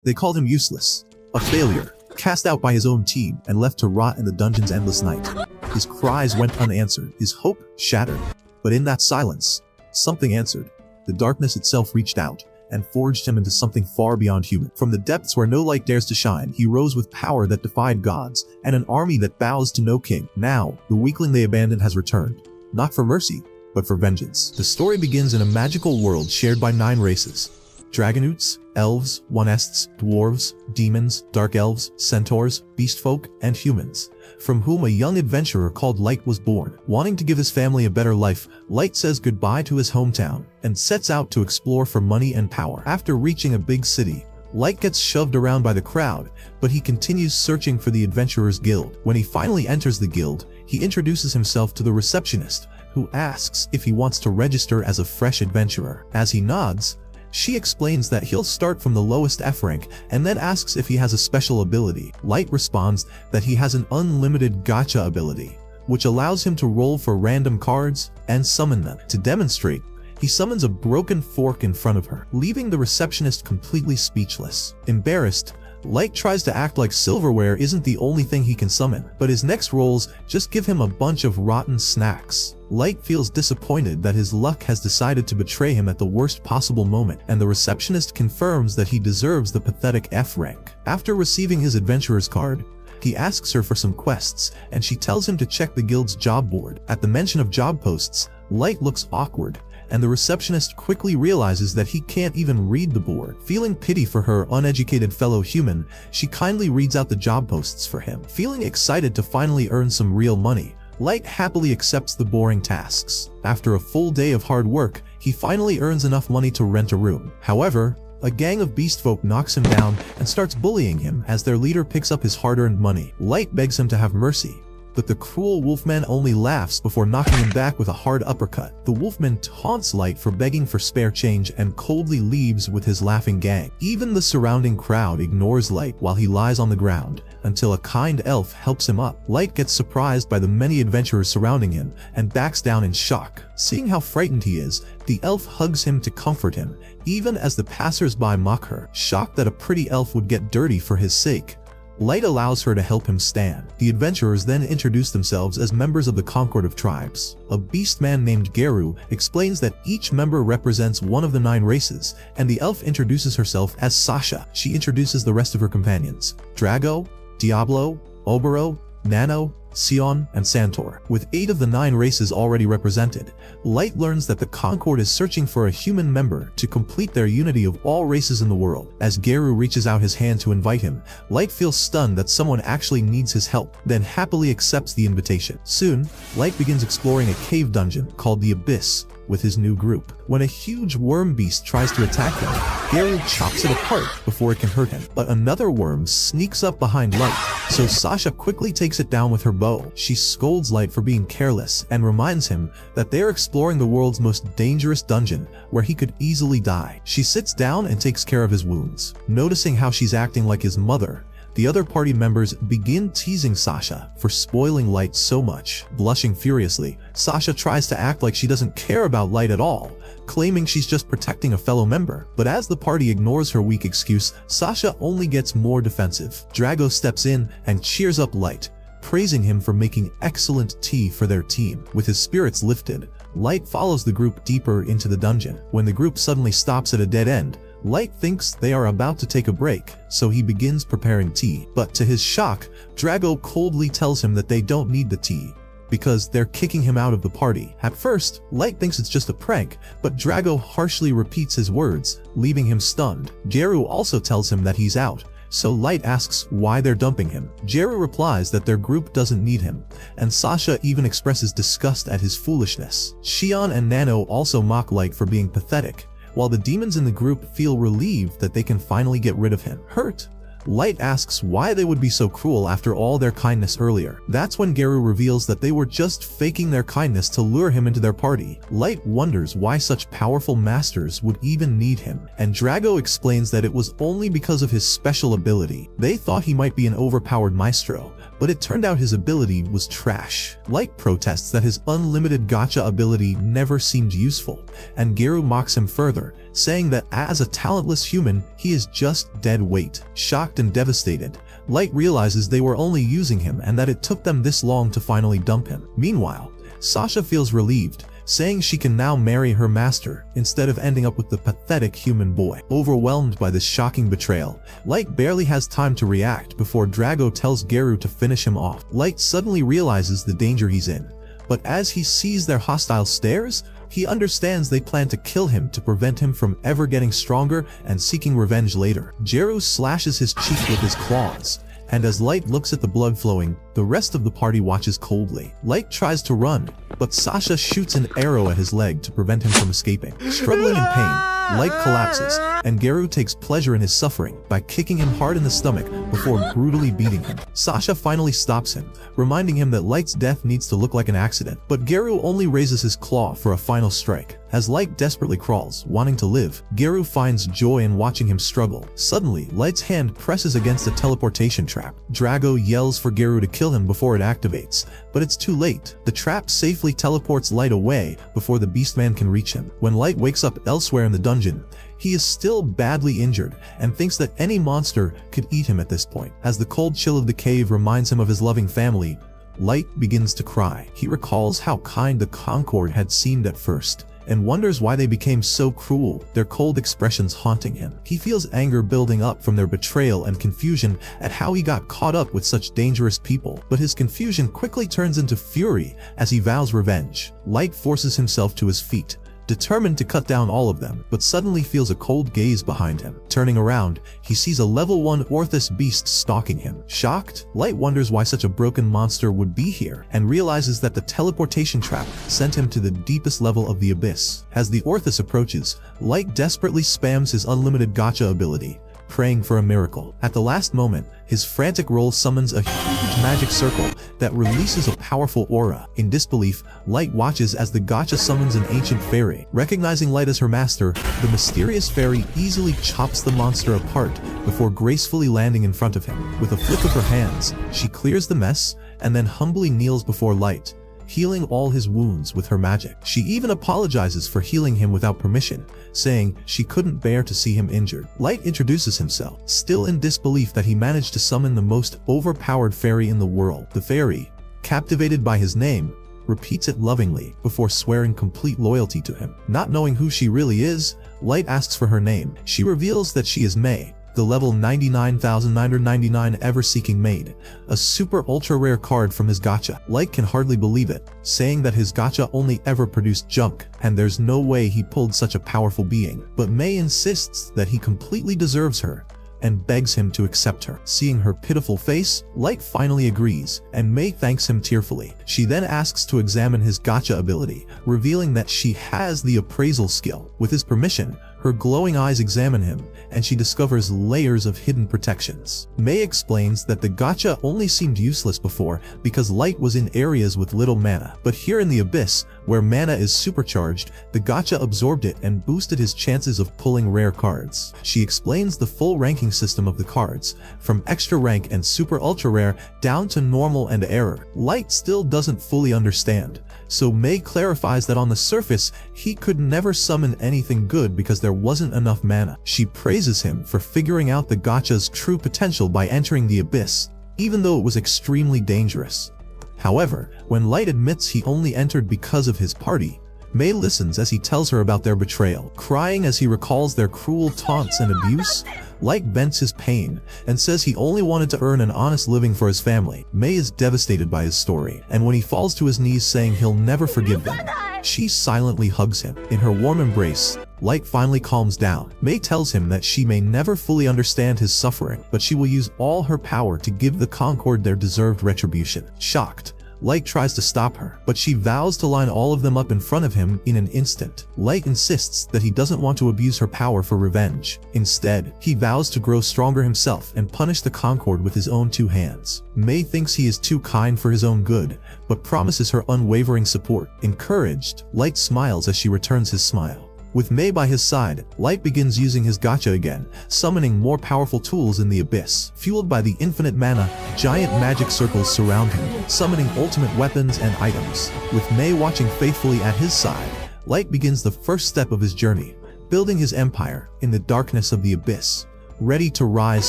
They called him useless, a failure, cast out by his own team and left to rot in the dungeon's endless night. His cries went unanswered, his hope shattered. But in that silence, something answered. The darkness itself reached out and forged him into something far beyond human. From the depths where no light dares to shine, he rose with power that defied gods and an army that bows to no king. Now, the weakling they abandoned has returned, not for mercy, but for vengeance. The story begins in a magical world shared by 9 races. Dragonutes, elves, onests, dwarves, demons, dark elves, centaurs, beastfolk, and humans, from whom a young adventurer called Light was born. Wanting to give his family a better life, Light says goodbye to his hometown and sets out to explore for money and power. After reaching a big city, Light gets shoved around by the crowd, but he continues searching for the Adventurers Guild. When he finally enters the guild, he introduces himself to the receptionist, who asks if he wants to register as a fresh adventurer. As he nods, she explains that he'll start from the lowest F rank and then asks if he has a special ability. Light responds that he has an unlimited gacha ability, which allows him to roll for random cards and summon them. To demonstrate, he summons a broken fork in front of her, leaving the receptionist completely speechless. Embarrassed, Light tries to act like silverware isn't the only thing he can summon, but his next rolls just give him a bunch of rotten snacks. Light feels disappointed that his luck has decided to betray him at the worst possible moment, and the receptionist confirms that he deserves the pathetic F rank. After receiving his adventurer's card, he asks her for some quests, and she tells him to check the guild's job board. At the mention of job posts, Light looks awkward, and the receptionist quickly realizes that he can't even read the board. Feeling pity for her uneducated fellow human, she kindly reads out the job posts for him. Feeling excited to finally earn some real money, Light happily accepts the boring tasks. After a full day of hard work, he finally earns enough money to rent a room. However, a gang of beastfolk knocks him down and starts bullying him as their leader picks up his hard-earned money. Light begs him to have mercy, but the cruel wolfman only laughs before knocking him back with a hard uppercut. The wolfman taunts Light for begging for spare change and coldly leaves with his laughing gang. Even the surrounding crowd ignores Light while he lies on the ground, until a kind elf helps him up. Light gets surprised by the many adventurers surrounding him and backs down in shock. Seeing how frightened he is, the elf hugs him to comfort him, even as the passers-by mock her. Shocked that a pretty elf would get dirty for his sake, Light allows her to help him stand. The adventurers then introduce themselves as members of the Concord of Tribes. A beast man named Geru explains that each member represents one of the 9 races, and the elf introduces herself as Sasha. She introduces the rest of her companions: Drago, Diablo, Obero, Nano, Sion, and Santor. With 8 of the 9 races already represented, Light learns that the Concord is searching for a human member to complete their unity of all races in the world. As Geru reaches out his hand to invite him, Light feels stunned that someone actually needs his help, then happily accepts the invitation. Soon, Light begins exploring a cave dungeon called the Abyss with his new group. When a huge worm beast tries to attack him, Geru chops it apart before it can hurt him. But another worm sneaks up behind Light, so Sasha quickly takes it down with her bow. She scolds Light for being careless and reminds him that they are exploring the world's most dangerous dungeon where he could easily die. She sits down and takes care of his wounds. Noticing how she's acting like his mother, the other party members begin teasing Sasha for spoiling Light so much. Blushing furiously, Sasha tries to act like she doesn't care about Light at all, claiming she's just protecting a fellow member. But as the party ignores her weak excuse, Sasha only gets more defensive. Drago steps in and cheers up Light, praising him for making excellent tea for their team. With his spirits lifted, Light follows the group deeper into the dungeon. When the group suddenly stops at a dead end, Light thinks they are about to take a break, so he begins preparing tea. But to his shock, Drago coldly tells him that they don't need the tea, because they're kicking him out of the party. At first, Light thinks it's just a prank, but Drago harshly repeats his words, leaving him stunned. Geru also tells him that he's out, so Light asks why they're dumping him. Geru replies that their group doesn't need him, and Sasha even expresses disgust at his foolishness. Xion and Nano also mock Light for being pathetic, while the demons in the group feel relieved that they can finally get rid of him. Hurt, Light asks why they would be so cruel after all their kindness earlier. That's when Geru reveals that they were just faking their kindness to lure him into their party. Light wonders why such powerful masters would even need him, and Drago explains that it was only because of his special ability. They thought he might be an overpowered maestro, but it turned out his ability was trash. Light protests that his unlimited gacha ability never seemed useful, and Geru mocks him further, saying that as a talentless human, he is just dead weight. Shocked and devastated, Light realizes they were only using him and that it took them this long to finally dump him. Meanwhile, Sasha feels relieved, saying she can now marry her master instead of ending up with the pathetic human boy. Overwhelmed by this shocking betrayal, Light barely has time to react before Drago tells Geru to finish him off. Light suddenly realizes the danger he's in, but as he sees their hostile stares, he understands they plan to kill him to prevent him from ever getting stronger and seeking revenge later. Geru slashes his cheek with his claws, and as Light looks at the blood flowing, the rest of the party watches coldly. Light tries to run, but Sasha shoots an arrow at his leg to prevent him from escaping. Struggling in pain, Light collapses, and Geru takes pleasure in his suffering by kicking him hard in the stomach before brutally beating him. Sasha finally stops him, reminding him that Light's death needs to look like an accident, but Geru only raises his claw for a final strike. As Light desperately crawls, wanting to live, Geru finds joy in watching him struggle. Suddenly, Light's hand presses against a teleportation trap. Drago yells for Geru to kill him before it activates, but it's too late. The trap safely teleports Light away before the Beastman can reach him. When Light wakes up elsewhere in the dungeon, he is still badly injured and thinks that any monster could eat him at this point. As the cold chill of the cave reminds him of his loving family, Light begins to cry. He recalls how kind the Concord had seemed at first, and wonders why they became so cruel, their cold expressions haunting him. He feels anger building up from their betrayal and confusion at how he got caught up with such dangerous people, but his confusion quickly turns into fury as he vows revenge. Light forces himself to his feet, determined to cut down all of them, but suddenly feels a cold gaze behind him. Turning around, he sees a level 1 Orthus beast stalking him. Shocked, Light wonders why such a broken monster would be here, and realizes that the teleportation trap sent him to the deepest level of the abyss. As the Orthus approaches, Light desperately spams his unlimited gacha ability, praying for a miracle. At the last moment, his frantic roll summons a huge magic circle that releases a powerful aura. In disbelief, Light watches as the gacha summons an ancient fairy. Recognizing Light as her master, the mysterious fairy easily chops the monster apart before gracefully landing in front of him. With a flick of her hands, she clears the mess and then humbly kneels before Light, healing all his wounds with her magic. She even apologizes for healing him without permission, saying she couldn't bear to see him injured. Light introduces himself, still in disbelief that he managed to summon the most overpowered fairy in the world. The fairy, captivated by his name, repeats it lovingly before swearing complete loyalty to him. Not knowing who she really is, Light asks for her name. She reveals that she is May, the level 99,999 ever-seeking maid, a super ultra rare card from his gacha. Light can hardly believe it, saying that his gacha only ever produced junk, and there's no way he pulled such a powerful being. But May insists that he completely deserves her, and begs him to accept her. Seeing her pitiful face, Light finally agrees, and May thanks him tearfully. She then asks to examine his gacha ability, revealing that she has the appraisal skill. With his permission, her glowing eyes examine him, and she discovers layers of hidden protections. May explains that the gacha only seemed useless before because Light was in areas with little mana, but here in the Abyss, where mana is supercharged, the gacha absorbed it and boosted his chances of pulling rare cards. She explains the full ranking system of the cards, from extra rank and super ultra rare down to normal and error. Light still doesn't fully understand, so May clarifies that on the surface, he could never summon anything good because there wasn't enough mana. She praises him for figuring out the gacha's true potential by entering the Abyss, even though it was extremely dangerous. However, when Light admits he only entered because of his party, May listens as he tells her about their betrayal. Crying as he recalls their cruel taunts and abuse, Light vents his pain and says he only wanted to earn an honest living for his family. May is devastated by his story, and when he falls to his knees saying he'll never forgive them, she silently hugs him. In her warm embrace, Light finally calms down. May tells him that she may never fully understand his suffering, but she will use all her power to give the Concord their deserved retribution. Shocked, Light tries to stop her, but she vows to line all of them up in front of him in an instant. Light insists that he doesn't want to abuse her power for revenge. Instead, he vows to grow stronger himself and punish the Concord with his own 2 hands. May thinks he is too kind for his own good, but promises her unwavering support. Encouraged, Light smiles as she returns his smile. With May by his side, Light begins using his gacha again, summoning more powerful tools in the Abyss. Fueled by the infinite mana, giant magic circles surround him, summoning ultimate weapons and items. With May watching faithfully at his side, Light begins the first step of his journey, building his empire in the darkness of the abyss, ready to rise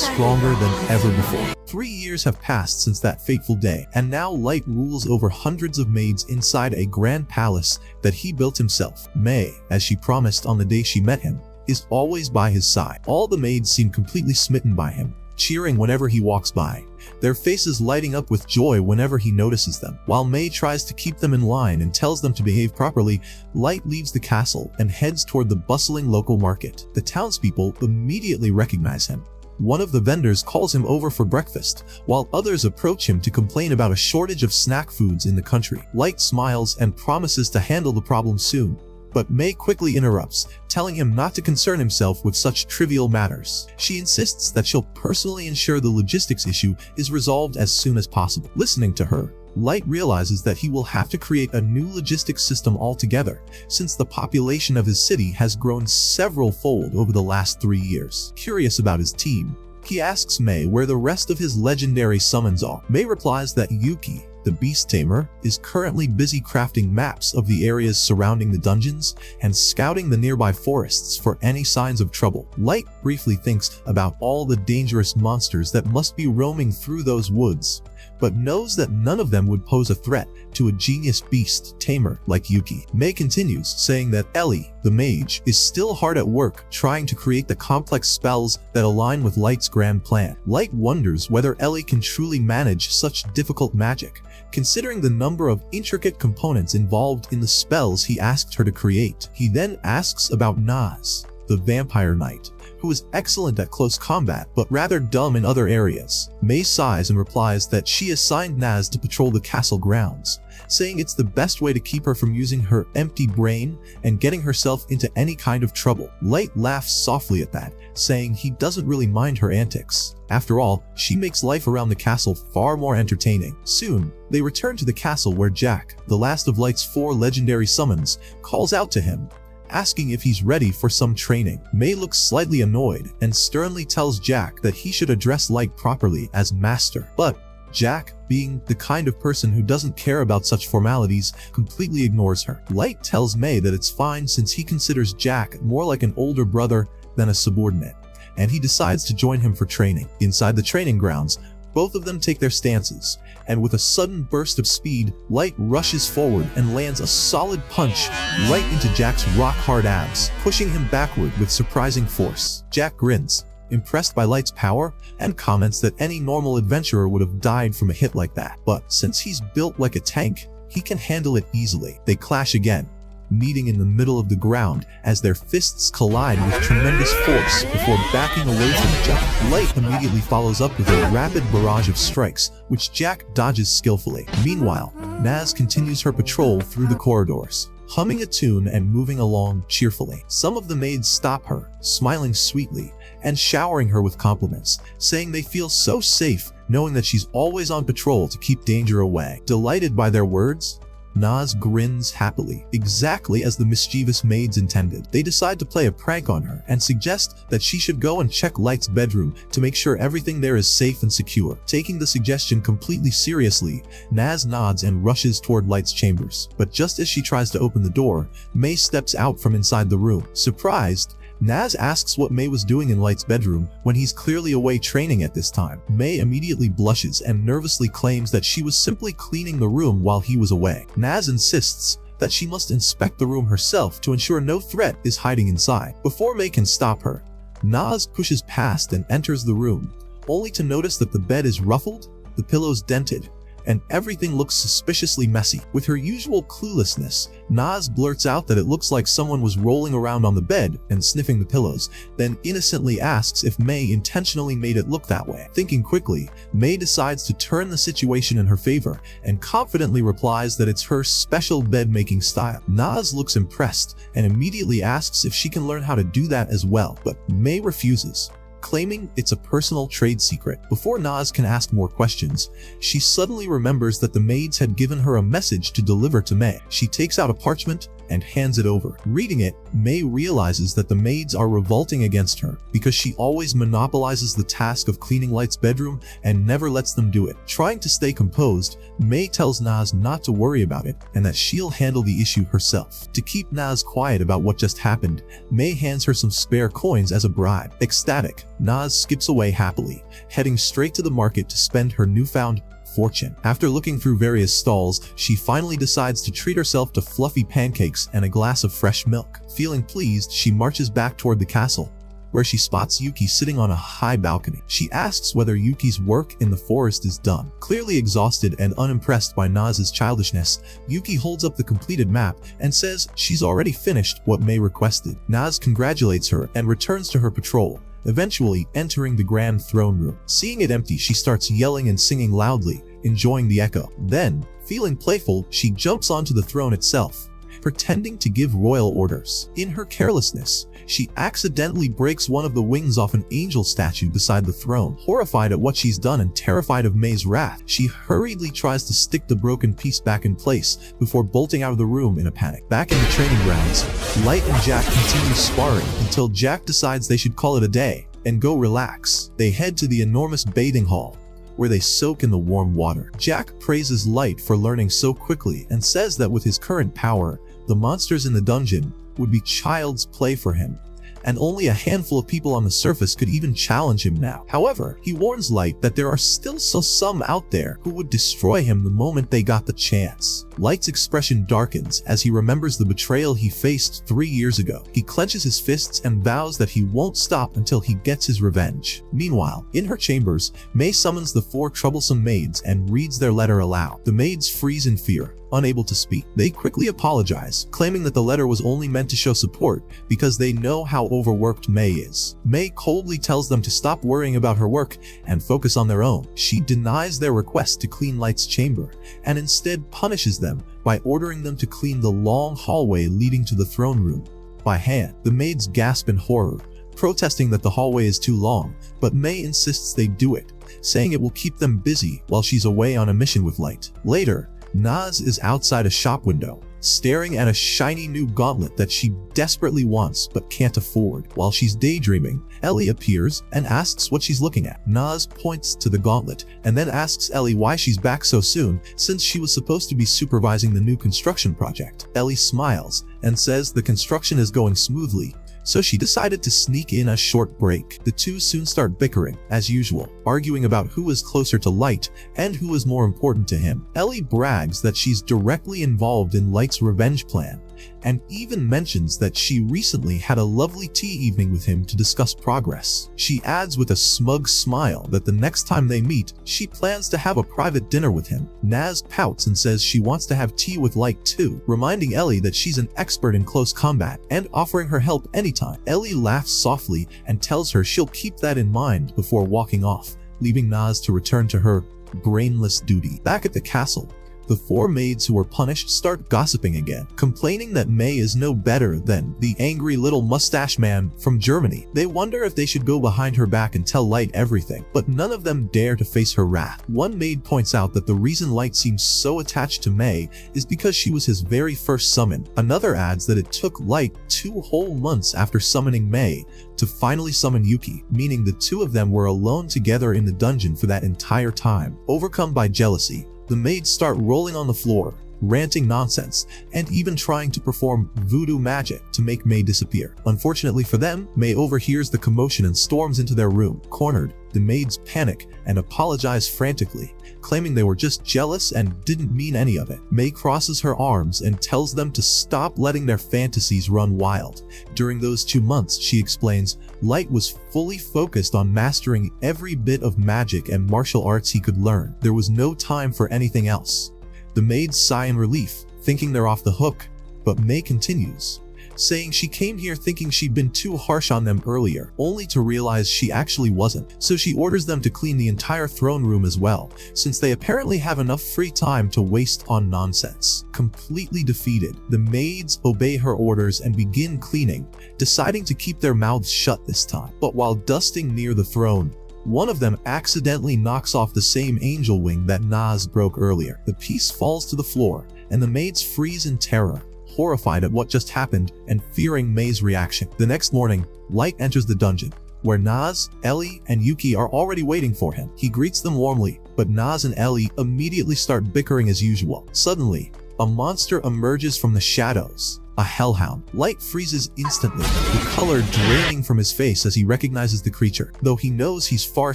stronger than ever before. 3 years have passed since that fateful day, and now Light rules over hundreds of maids inside a grand palace that he built himself. May, as she promised on the day she met him, is always by his side. All the maids seem completely smitten by him, cheering whenever he walks by, their faces lighting up with joy whenever he notices them. While May tries to keep them in line and tells them to behave properly, Light leaves the castle and heads toward the bustling local market. The townspeople immediately recognize him. One of the vendors calls him over for breakfast, while others approach him to complain about a shortage of snack foods in the country. Light smiles and promises to handle the problem soon, but May quickly interrupts, telling him not to concern himself with such trivial matters. She insists that she'll personally ensure the logistics issue is resolved as soon as possible. Listening to her, Light realizes that he will have to create a new logistics system altogether, since the population of his city has grown several-fold over the last 3 years. Curious about his team, he asks May where the rest of his legendary summons are. May replies that Yuki, the beast tamer, is currently busy crafting maps of the areas surrounding the dungeons and scouting the nearby forests for any signs of trouble. Light briefly thinks about all the dangerous monsters that must be roaming through those woods, but knows that none of them would pose a threat to a genius beast tamer like Yuki. May continues, saying that Ellie, the mage, is still hard at work trying to create the complex spells that align with Light's grand plan. Light wonders whether Ellie can truly manage such difficult magic, considering the number of intricate components involved in the spells he asked her to create. He then asks about Naz, the vampire knight, who is excellent at close combat but rather dumb in other areas. May sighs and replies that she assigned Naz to patrol the castle grounds, saying it's the best way to keep her from using her empty brain and getting herself into any kind of trouble. Light laughs softly at that, saying he doesn't really mind her antics. After all, she makes life around the castle far more entertaining. Soon, they return to the castle where Jack, the last of Light's 4 legendary summons, calls out to him, asking if he's ready for some training. May looks slightly annoyed and sternly tells Jack that he should address Light properly as master. But Jack, being the kind of person who doesn't care about such formalities, completely ignores her. Light tells May that it's fine since he considers Jack more like an older brother than a subordinate, and he decides to join him for training. Inside the training grounds, both of them take their stances, and with a sudden burst of speed, Light rushes forward and lands a solid punch right into Jack's rock-hard abs, pushing him backward with surprising force. Jack grins, impressed by Light's power, and comments that any normal adventurer would have died from a hit like that. But since he's built like a tank, he can handle it easily. They clash again, meeting in the middle of the ground as their fists collide with tremendous force before backing away from each other. Light immediately follows up with a rapid barrage of strikes, which Jack dodges skillfully. Meanwhile, Naz continues her patrol through the corridors, humming a tune and moving along cheerfully. Some of the maids stop her, smiling sweetly and showering her with compliments, saying they feel so safe knowing that she's always on patrol to keep danger away. Delighted by their words, Naz grins happily, exactly as the mischievous maids intended. They decide to play a prank on her and suggest that she should go and check Light's bedroom to make sure everything there is safe and secure. Taking the suggestion completely seriously, Naz nods and rushes toward Light's chambers. But just as she tries to open the door, May steps out from inside the room. Surprised, Naz asks what May was doing in Light's bedroom when he's clearly away training at this time. May immediately blushes and nervously claims that she was simply cleaning the room while he was away. Naz insists that she must inspect the room herself to ensure no threat is hiding inside. Before May can stop her, Naz pushes past and enters the room, only to notice that the bed is ruffled, the pillows dented, and everything looks suspiciously messy. With her usual cluelessness, Naz blurts out that it looks like someone was rolling around on the bed and sniffing the pillows, then innocently asks if May intentionally made it look that way. Thinking quickly, May decides to turn the situation in her favor and confidently replies that it's her special bed-making style. Naz looks impressed and immediately asks if she can learn how to do that as well, but May refuses, claiming it's a personal trade secret. Before Naz can ask more questions, she suddenly remembers that the maids had given her a message to deliver to May. She takes out a parchment and hands it over. Reading it, May realizes that the maids are revolting against her because she always monopolizes the task of cleaning Light's bedroom and never lets them do it. Trying to stay composed, May tells Naz not to worry about it and that she'll handle the issue herself. To keep Naz quiet about what just happened, May hands her some spare coins as a bribe. Ecstatic, Naz skips away happily, heading straight to the market to spend her newfound fortune. After looking through various stalls, she finally decides to treat herself to fluffy pancakes and a glass of fresh milk. Feeling pleased, she marches back toward the castle, where she spots Yuki sitting on a high balcony. She asks whether Yuki's work in the forest is done. Clearly exhausted and unimpressed by Naz's childishness, Yuki holds up the completed map and says she's already finished what May requested. Naz congratulates her and returns to her patrol, eventually entering the grand throne room. Seeing it empty, she starts yelling and singing loudly, enjoying the echo. Then, feeling playful, she jumps onto the throne itself, pretending to give royal orders. In her carelessness, she accidentally breaks one of the wings off an angel statue beside the throne. Horrified at what she's done and terrified of May's wrath, she hurriedly tries to stick the broken piece back in place before bolting out of the room in a panic. Back in the training grounds, Light and Jack continue sparring until Jack decides they should call it a day and go relax. They head to the enormous bathing hall, where they soak in the warm water. Jack praises Light for learning so quickly and says that with his current power, the monsters in the dungeon would be child's play for him, and only a handful of people on the surface could even challenge him now. However, he warns Light that there are still some out there who would destroy him the moment they got the chance. Light's expression darkens as he remembers the betrayal he faced 3 years ago. He clenches his fists and vows that he won't stop until he gets his revenge. Meanwhile, in her chambers, May summons the 4 troublesome maids and reads their letter aloud. The maids freeze in fear, unable to speak. They quickly apologize, claiming that the letter was only meant to show support because they know how overworked May is. May coldly tells them to stop worrying about her work and focus on their own. She denies their request to clean Light's chamber and instead punishes them by ordering them to clean the long hallway leading to the throne room by hand. The maids gasp in horror, protesting that the hallway is too long, but May insists they do it, saying it will keep them busy while she's away on a mission with Light. Later, Naz is outside a shop window, staring at a shiny new gauntlet that she desperately wants but can't afford. While she's daydreaming, Ellie appears and asks what she's looking at. Naz points to the gauntlet and then asks Ellie why she's back so soon, since she was supposed to be supervising the new construction project. Ellie smiles and says the construction is going smoothly, so she decided to sneak in a short break. The two soon start bickering, as usual, arguing about who is closer to Light and who is more important to him. Ellie brags that she's directly involved in Light's revenge plan, and even mentions that she recently had a lovely tea evening with him to discuss progress. She adds with a smug smile that the next time they meet, she plans to have a private dinner with him. Naz pouts and says she wants to have tea with Light too, reminding Ellie that she's an expert in close combat and offering her help anytime. Ellie laughs softly and tells her she'll keep that in mind before walking off, leaving Naz to return to her brainless duty. Back at the castle, the 4 maids who were punished start gossiping again, complaining that May is no better than the angry little mustache man from Germany. They wonder if they should go behind her back and tell Light everything, but none of them dare to face her wrath. One maid points out that the reason Light seems so attached to May is because she was his very first summon. Another adds that it took Light 2 whole months after summoning May to finally summon Yuki, meaning the 2 of them were alone together in the dungeon for that entire time. Overcome by jealousy, the maids start rolling on the floor, ranting nonsense, and even trying to perform voodoo magic to make May disappear. Unfortunately for them, May overhears the commotion and storms into their room. Cornered, the maids panic and apologize frantically, claiming they were just jealous and didn't mean any of it. May crosses her arms and tells them to stop letting their fantasies run wild. During those 2 months, she explains, Light was fully focused on mastering every bit of magic and martial arts he could learn. There was no time for anything else. The maids sigh in relief, thinking they're off the hook, but May continues, saying she came here thinking she'd been too harsh on them earlier, only to realize she actually wasn't. So she orders them to clean the entire throne room as well, since they apparently have enough free time to waste on nonsense. Completely defeated, the maids obey her orders and begin cleaning, deciding to keep their mouths shut this time. But while dusting near the throne, one of them accidentally knocks off the same angel wing that Naz broke earlier. The piece falls to the floor, and the maids freeze in terror, horrified at what just happened and fearing Mei's reaction. The next morning, Light enters the dungeon, where Naz, Ellie, and Yuki are already waiting for him. He greets them warmly, but Naz and Ellie immediately start bickering as usual. Suddenly, a monster emerges from the shadows. A hellhound. Light freezes instantly, the color draining from his face as he recognizes the creature. Though he knows he's far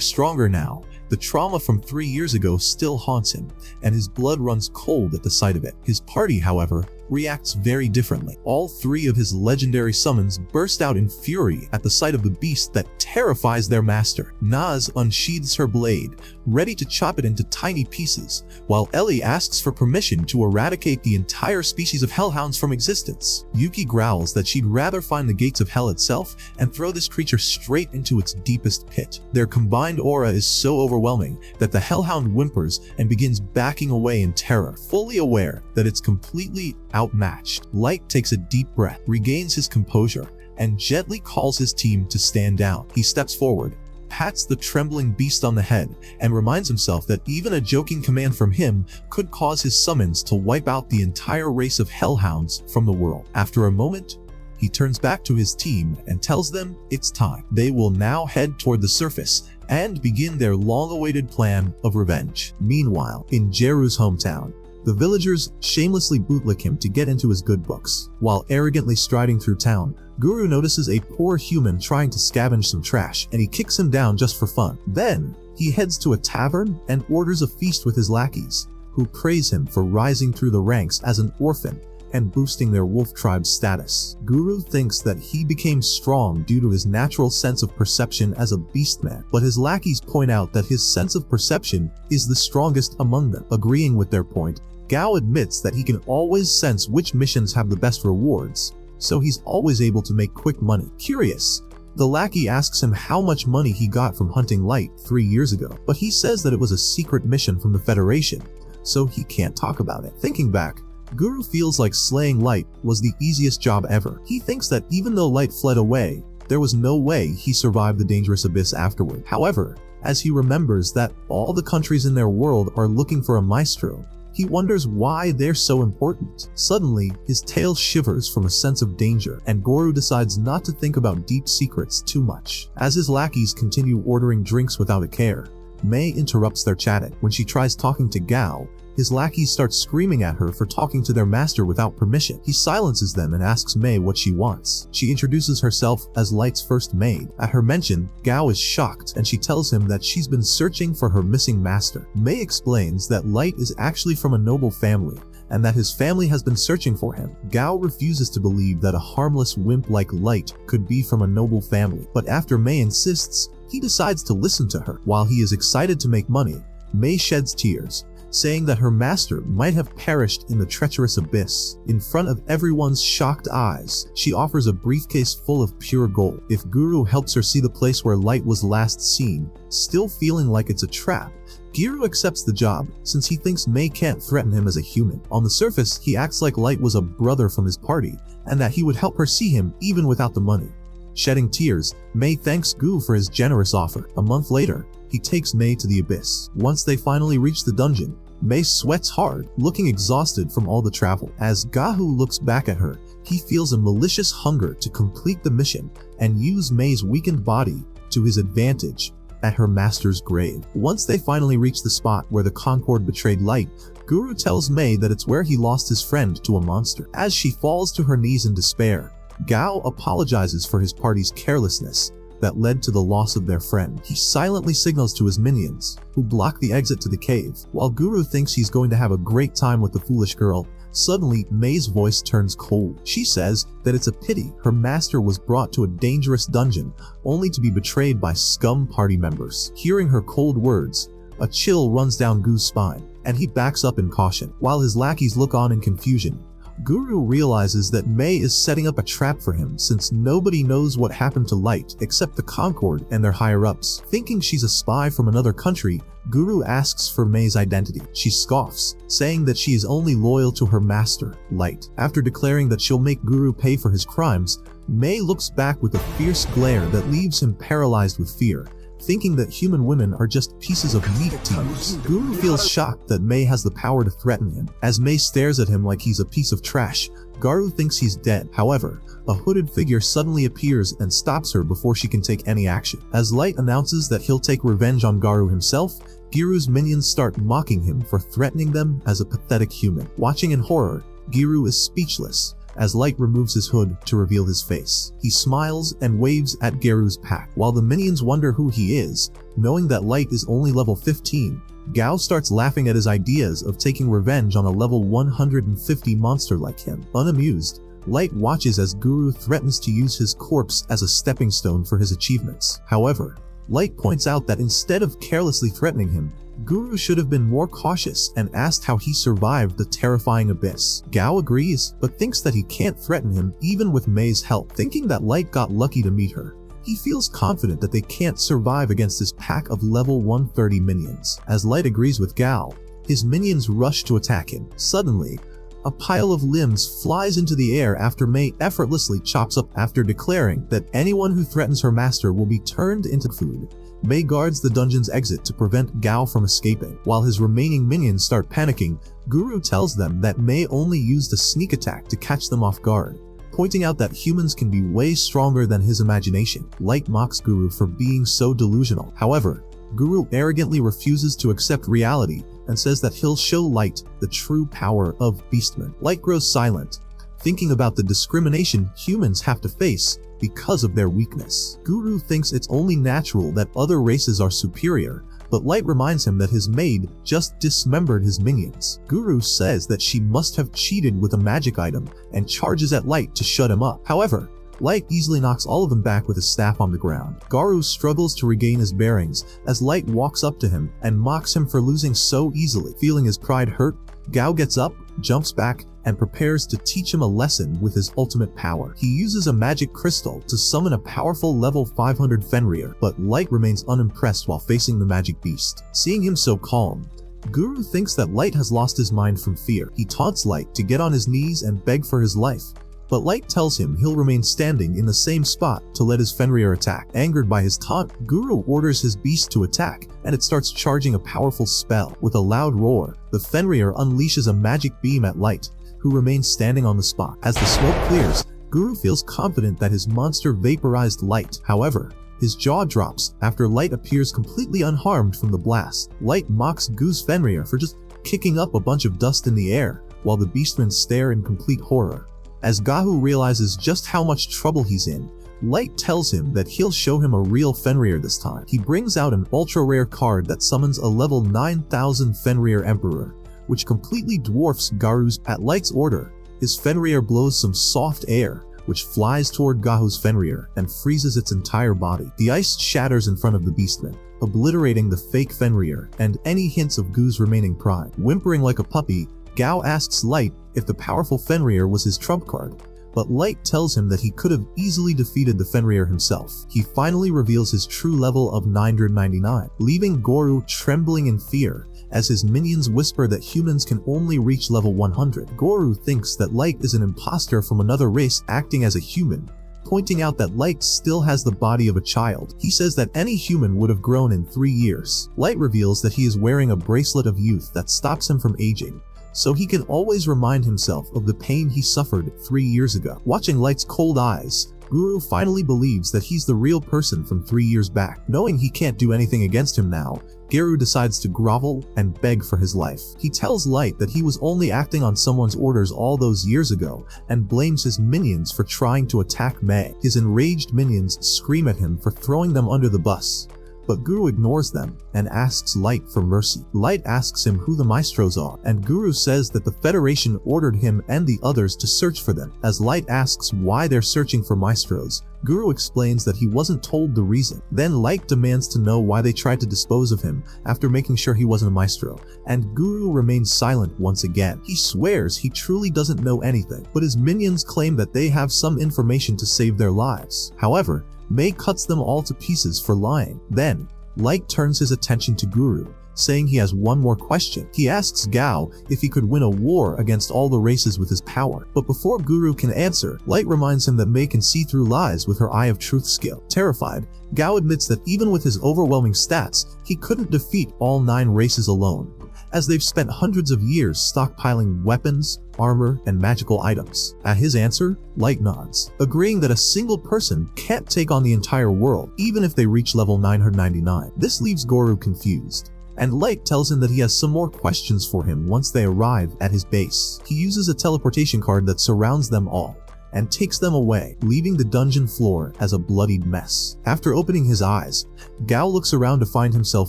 stronger now, the trauma from 3 years ago still haunts him, and his blood runs cold at the sight of it. His party, however, reacts very differently. All 3 of his legendary summons burst out in fury at the sight of the beast that terrifies their master. Naz unsheathes her blade, ready to chop it into tiny pieces, while Ellie asks for permission to eradicate the entire species of hellhounds from existence. Yuki growls that she'd rather find the gates of hell itself and throw this creature straight into its deepest pit. Their combined aura is so overwhelming that the hellhound whimpers and begins backing away in terror, fully aware that it's completely outmatched. Light takes a deep breath, regains his composure, and gently calls his team to stand down. He steps forward, pats the trembling beast on the head, and reminds himself that even a joking command from him could cause his summons to wipe out the entire race of hellhounds from the world. After a moment, he turns back to his team and tells them it's time. They will now head toward the surface and begin their long-awaited plan of revenge. Meanwhile, in Jeru's hometown, the villagers shamelessly bootlick him to get into his good books. While arrogantly striding through town, Guru notices a poor human trying to scavenge some trash, and he kicks him down just for fun. Then, he heads to a tavern and orders a feast with his lackeys, who praise him for rising through the ranks as an orphan and boosting their wolf tribe's status. Guru thinks that he became strong due to his natural sense of perception as a beastman, but his lackeys point out that his sense of perception is the strongest among them. Agreeing with their point, Gao admits that he can always sense which missions have the best rewards, so he's always able to make quick money. Curious, the lackey asks him how much money he got from hunting Light 3 years ago, but he says that it was a secret mission from the Federation, so he can't talk about it. Thinking back, Guru feels like slaying Light was the easiest job ever. He thinks that even though Light fled away, there was no way he survived the dangerous abyss afterward. However, as he remembers that all the countries in their world are looking for a maestro, he wonders why they're so important. Suddenly, his tail shivers from a sense of danger, and Guru decides not to think about deep secrets too much. As his lackeys continue ordering drinks without a care, Mei interrupts their chatting. When she tries talking to Gao, his lackeys start screaming at her for talking to their master without permission. He silences them and asks Mei what she wants. She introduces herself as Light's first maid. At her mention, Gao is shocked and she tells him that she's been searching for her missing master. Mei explains that Light is actually from a noble family and that his family has been searching for him. Gao refuses to believe that a harmless wimp like Light could be from a noble family, but after Mei insists, he decides to listen to her. While he is excited to make money, Mei sheds tears, saying that her master might have perished in the treacherous abyss. In front of everyone's shocked eyes, she offers a briefcase full of pure gold. If Guru helps her see the place where Light was last seen, still feeling like it's a trap, Guru accepts the job since he thinks Mei can't threaten him as a human. On the surface, he acts like Light was a brother from his party and that he would help her see him even without the money. Shedding tears, Mei thanks Gu for his generous offer. A month later, he takes Mei to the abyss. Once they finally reach the dungeon, Mei sweats hard, looking exhausted from all the travel. As Gahu looks back at her, he feels a malicious hunger to complete the mission and use Mei's weakened body to his advantage at her master's grave. Once they finally reach the spot where the Concord betrayed Light, Guru tells Mei that it's where he lost his friend to a monster. As she falls to her knees in despair, Gao apologizes for his party's carelessness that led to the loss of their friend. He silently signals to his minions, who block the exit to the cave. While Guru thinks he's going to have a great time with the foolish girl, suddenly Mei's voice turns cold. She says that it's a pity her master was brought to a dangerous dungeon only to be betrayed by scum party members. Hearing her cold words, a chill runs down Gu's spine, and he backs up in caution. While his lackeys look on in confusion, Guru realizes that Mei is setting up a trap for him since nobody knows what happened to Light except the Concord and their higher-ups. Thinking she's a spy from another country, Guru asks for Mei's identity. She scoffs, saying that she is only loyal to her master, Light. After declaring that she'll make Guru pay for his crimes, Mei looks back with a fierce glare that leaves him paralyzed with fear, thinking that human women are just pieces of meat to use. Guru feels shocked that May has the power to threaten him. As May stares at him like he's a piece of trash, Guru thinks he's dead. However, a hooded figure suddenly appears and stops her before she can take any action. As Light announces that he'll take revenge on Guru himself, Giru's minions start mocking him for threatening them as a pathetic human. Watching in horror, Giru is speechless as Light removes his hood to reveal his face. He smiles and waves at Giru's pack. While the minions wonder who he is, knowing that Light is only level 15, Gao starts laughing at his ideas of taking revenge on a level 150 monster like him. Unamused, Light watches as Guru threatens to use his corpse as a stepping stone for his achievements. However, Light points out that instead of carelessly threatening him, Guru should have been more cautious and asked how he survived the terrifying abyss. Gao agrees, but thinks that he can't threaten him even with May's help. Thinking that Light got lucky to meet her, he feels confident that they can't survive against this pack of level 130 minions. As Light agrees with Gao, his minions rush to attack him. Suddenly, a pile of limbs flies into the air after May effortlessly chops up after declaring that anyone who threatens her master will be turned into food. May guards the dungeon's exit to prevent Gao from escaping. While his remaining minions start panicking, Guru tells them that May only used a sneak attack to catch them off guard, pointing out that humans can be way stronger than his imagination. Light mocks Guru for being so delusional. However, Guru arrogantly refuses to accept reality and says that he'll show Light the true power of Beastmen. Light grows silent, thinking about the discrimination humans have to face because of their weakness. Guru thinks it's only natural that other races are superior, but Light reminds him that his maid just dismembered his minions. Guru says that she must have cheated with a magic item and charges at Light to shut him up. However, Light easily knocks all of them back with his staff on the ground. Guru struggles to regain his bearings as Light walks up to him and mocks him for losing so easily. Feeling his pride hurt, Gao gets up, jumps back, and prepares to teach him a lesson with his ultimate power. He uses a magic crystal to summon a powerful level 500 Fenrir, but Light remains unimpressed while facing the magic beast. Seeing him so calm, Guru thinks that Light has lost his mind from fear. He taunts Light to get on his knees and beg for his life, but Light tells him he'll remain standing in the same spot to let his Fenrir attack. Angered by his taunt, Guru orders his beast to attack, and it starts charging a powerful spell. With a loud roar, the Fenrir unleashes a magic beam at Light, who remains standing on the spot. As the smoke clears, Guru feels confident that his monster vaporized Light. However, his jaw drops after Light appears completely unharmed from the blast. Light mocks Gu's Fenrir for just kicking up a bunch of dust in the air, while the beastmen stare in complete horror. As Gahu realizes just how much trouble he's in, Light tells him that he'll show him a real Fenrir this time. He brings out an ultra-rare card that summons a level 9000 Fenrir Emperor, which completely dwarfs Garu's. At Light's order, his Fenrir blows some soft air, which flies toward Gahu's Fenrir and freezes its entire body. The ice shatters in front of the beastmen, obliterating the fake Fenrir and any hints of Gu's remaining pride. Whimpering like a puppy, Gao asks Light if the powerful Fenrir was his trump card, but Light tells him that he could have easily defeated the Fenrir himself. He finally reveals his true level of 999, leaving Guru trembling in fear as his minions whisper that humans can only reach level 100. Guru thinks that Light is an imposter from another race acting as a human, pointing out that Light still has the body of a child. He says that any human would have grown in 3 years. Light reveals that he is wearing a bracelet of youth that stops him from aging, so he can always remind himself of the pain he suffered 3 years ago. Watching Light's cold eyes, Guru finally believes that he's the real person from 3 years back. Knowing he can't do anything against him now, Guru decides to grovel and beg for his life. He tells Light that he was only acting on someone's orders all those years ago and blames his minions for trying to attack May. His enraged minions scream at him for throwing them under the bus, but Guru ignores them and asks Light for mercy. Light asks him who the maestros are, and Guru says that the Federation ordered him and the others to search for them. As Light asks why they're searching for maestros, Guru explains that he wasn't told the reason. Then Light demands to know why they tried to dispose of him after making sure he wasn't a maestro, and Guru remains silent once again. He swears he truly doesn't know anything, but his minions claim that they have some information to save their lives. However, May cuts them all to pieces for lying. Then, Light turns his attention to Guru, saying he has one more question. He asks Gao if he could win a war against all the races with his power. But before Guru can answer, Light reminds him that Mei can see through lies with her Eye of Truth skill. Terrified, Gao admits that even with his overwhelming stats, he couldn't defeat all 9 races alone, as they've spent hundreds of years stockpiling weapons, armor, and magical items. At his answer, Light nods, agreeing that a single person can't take on the entire world, even if they reach level 999. This leaves Guru confused, and Light tells him that he has some more questions for him once they arrive at his base. He uses a teleportation card that surrounds them all and takes them away, leaving the dungeon floor as a bloodied mess. After opening his eyes, Gao looks around to find himself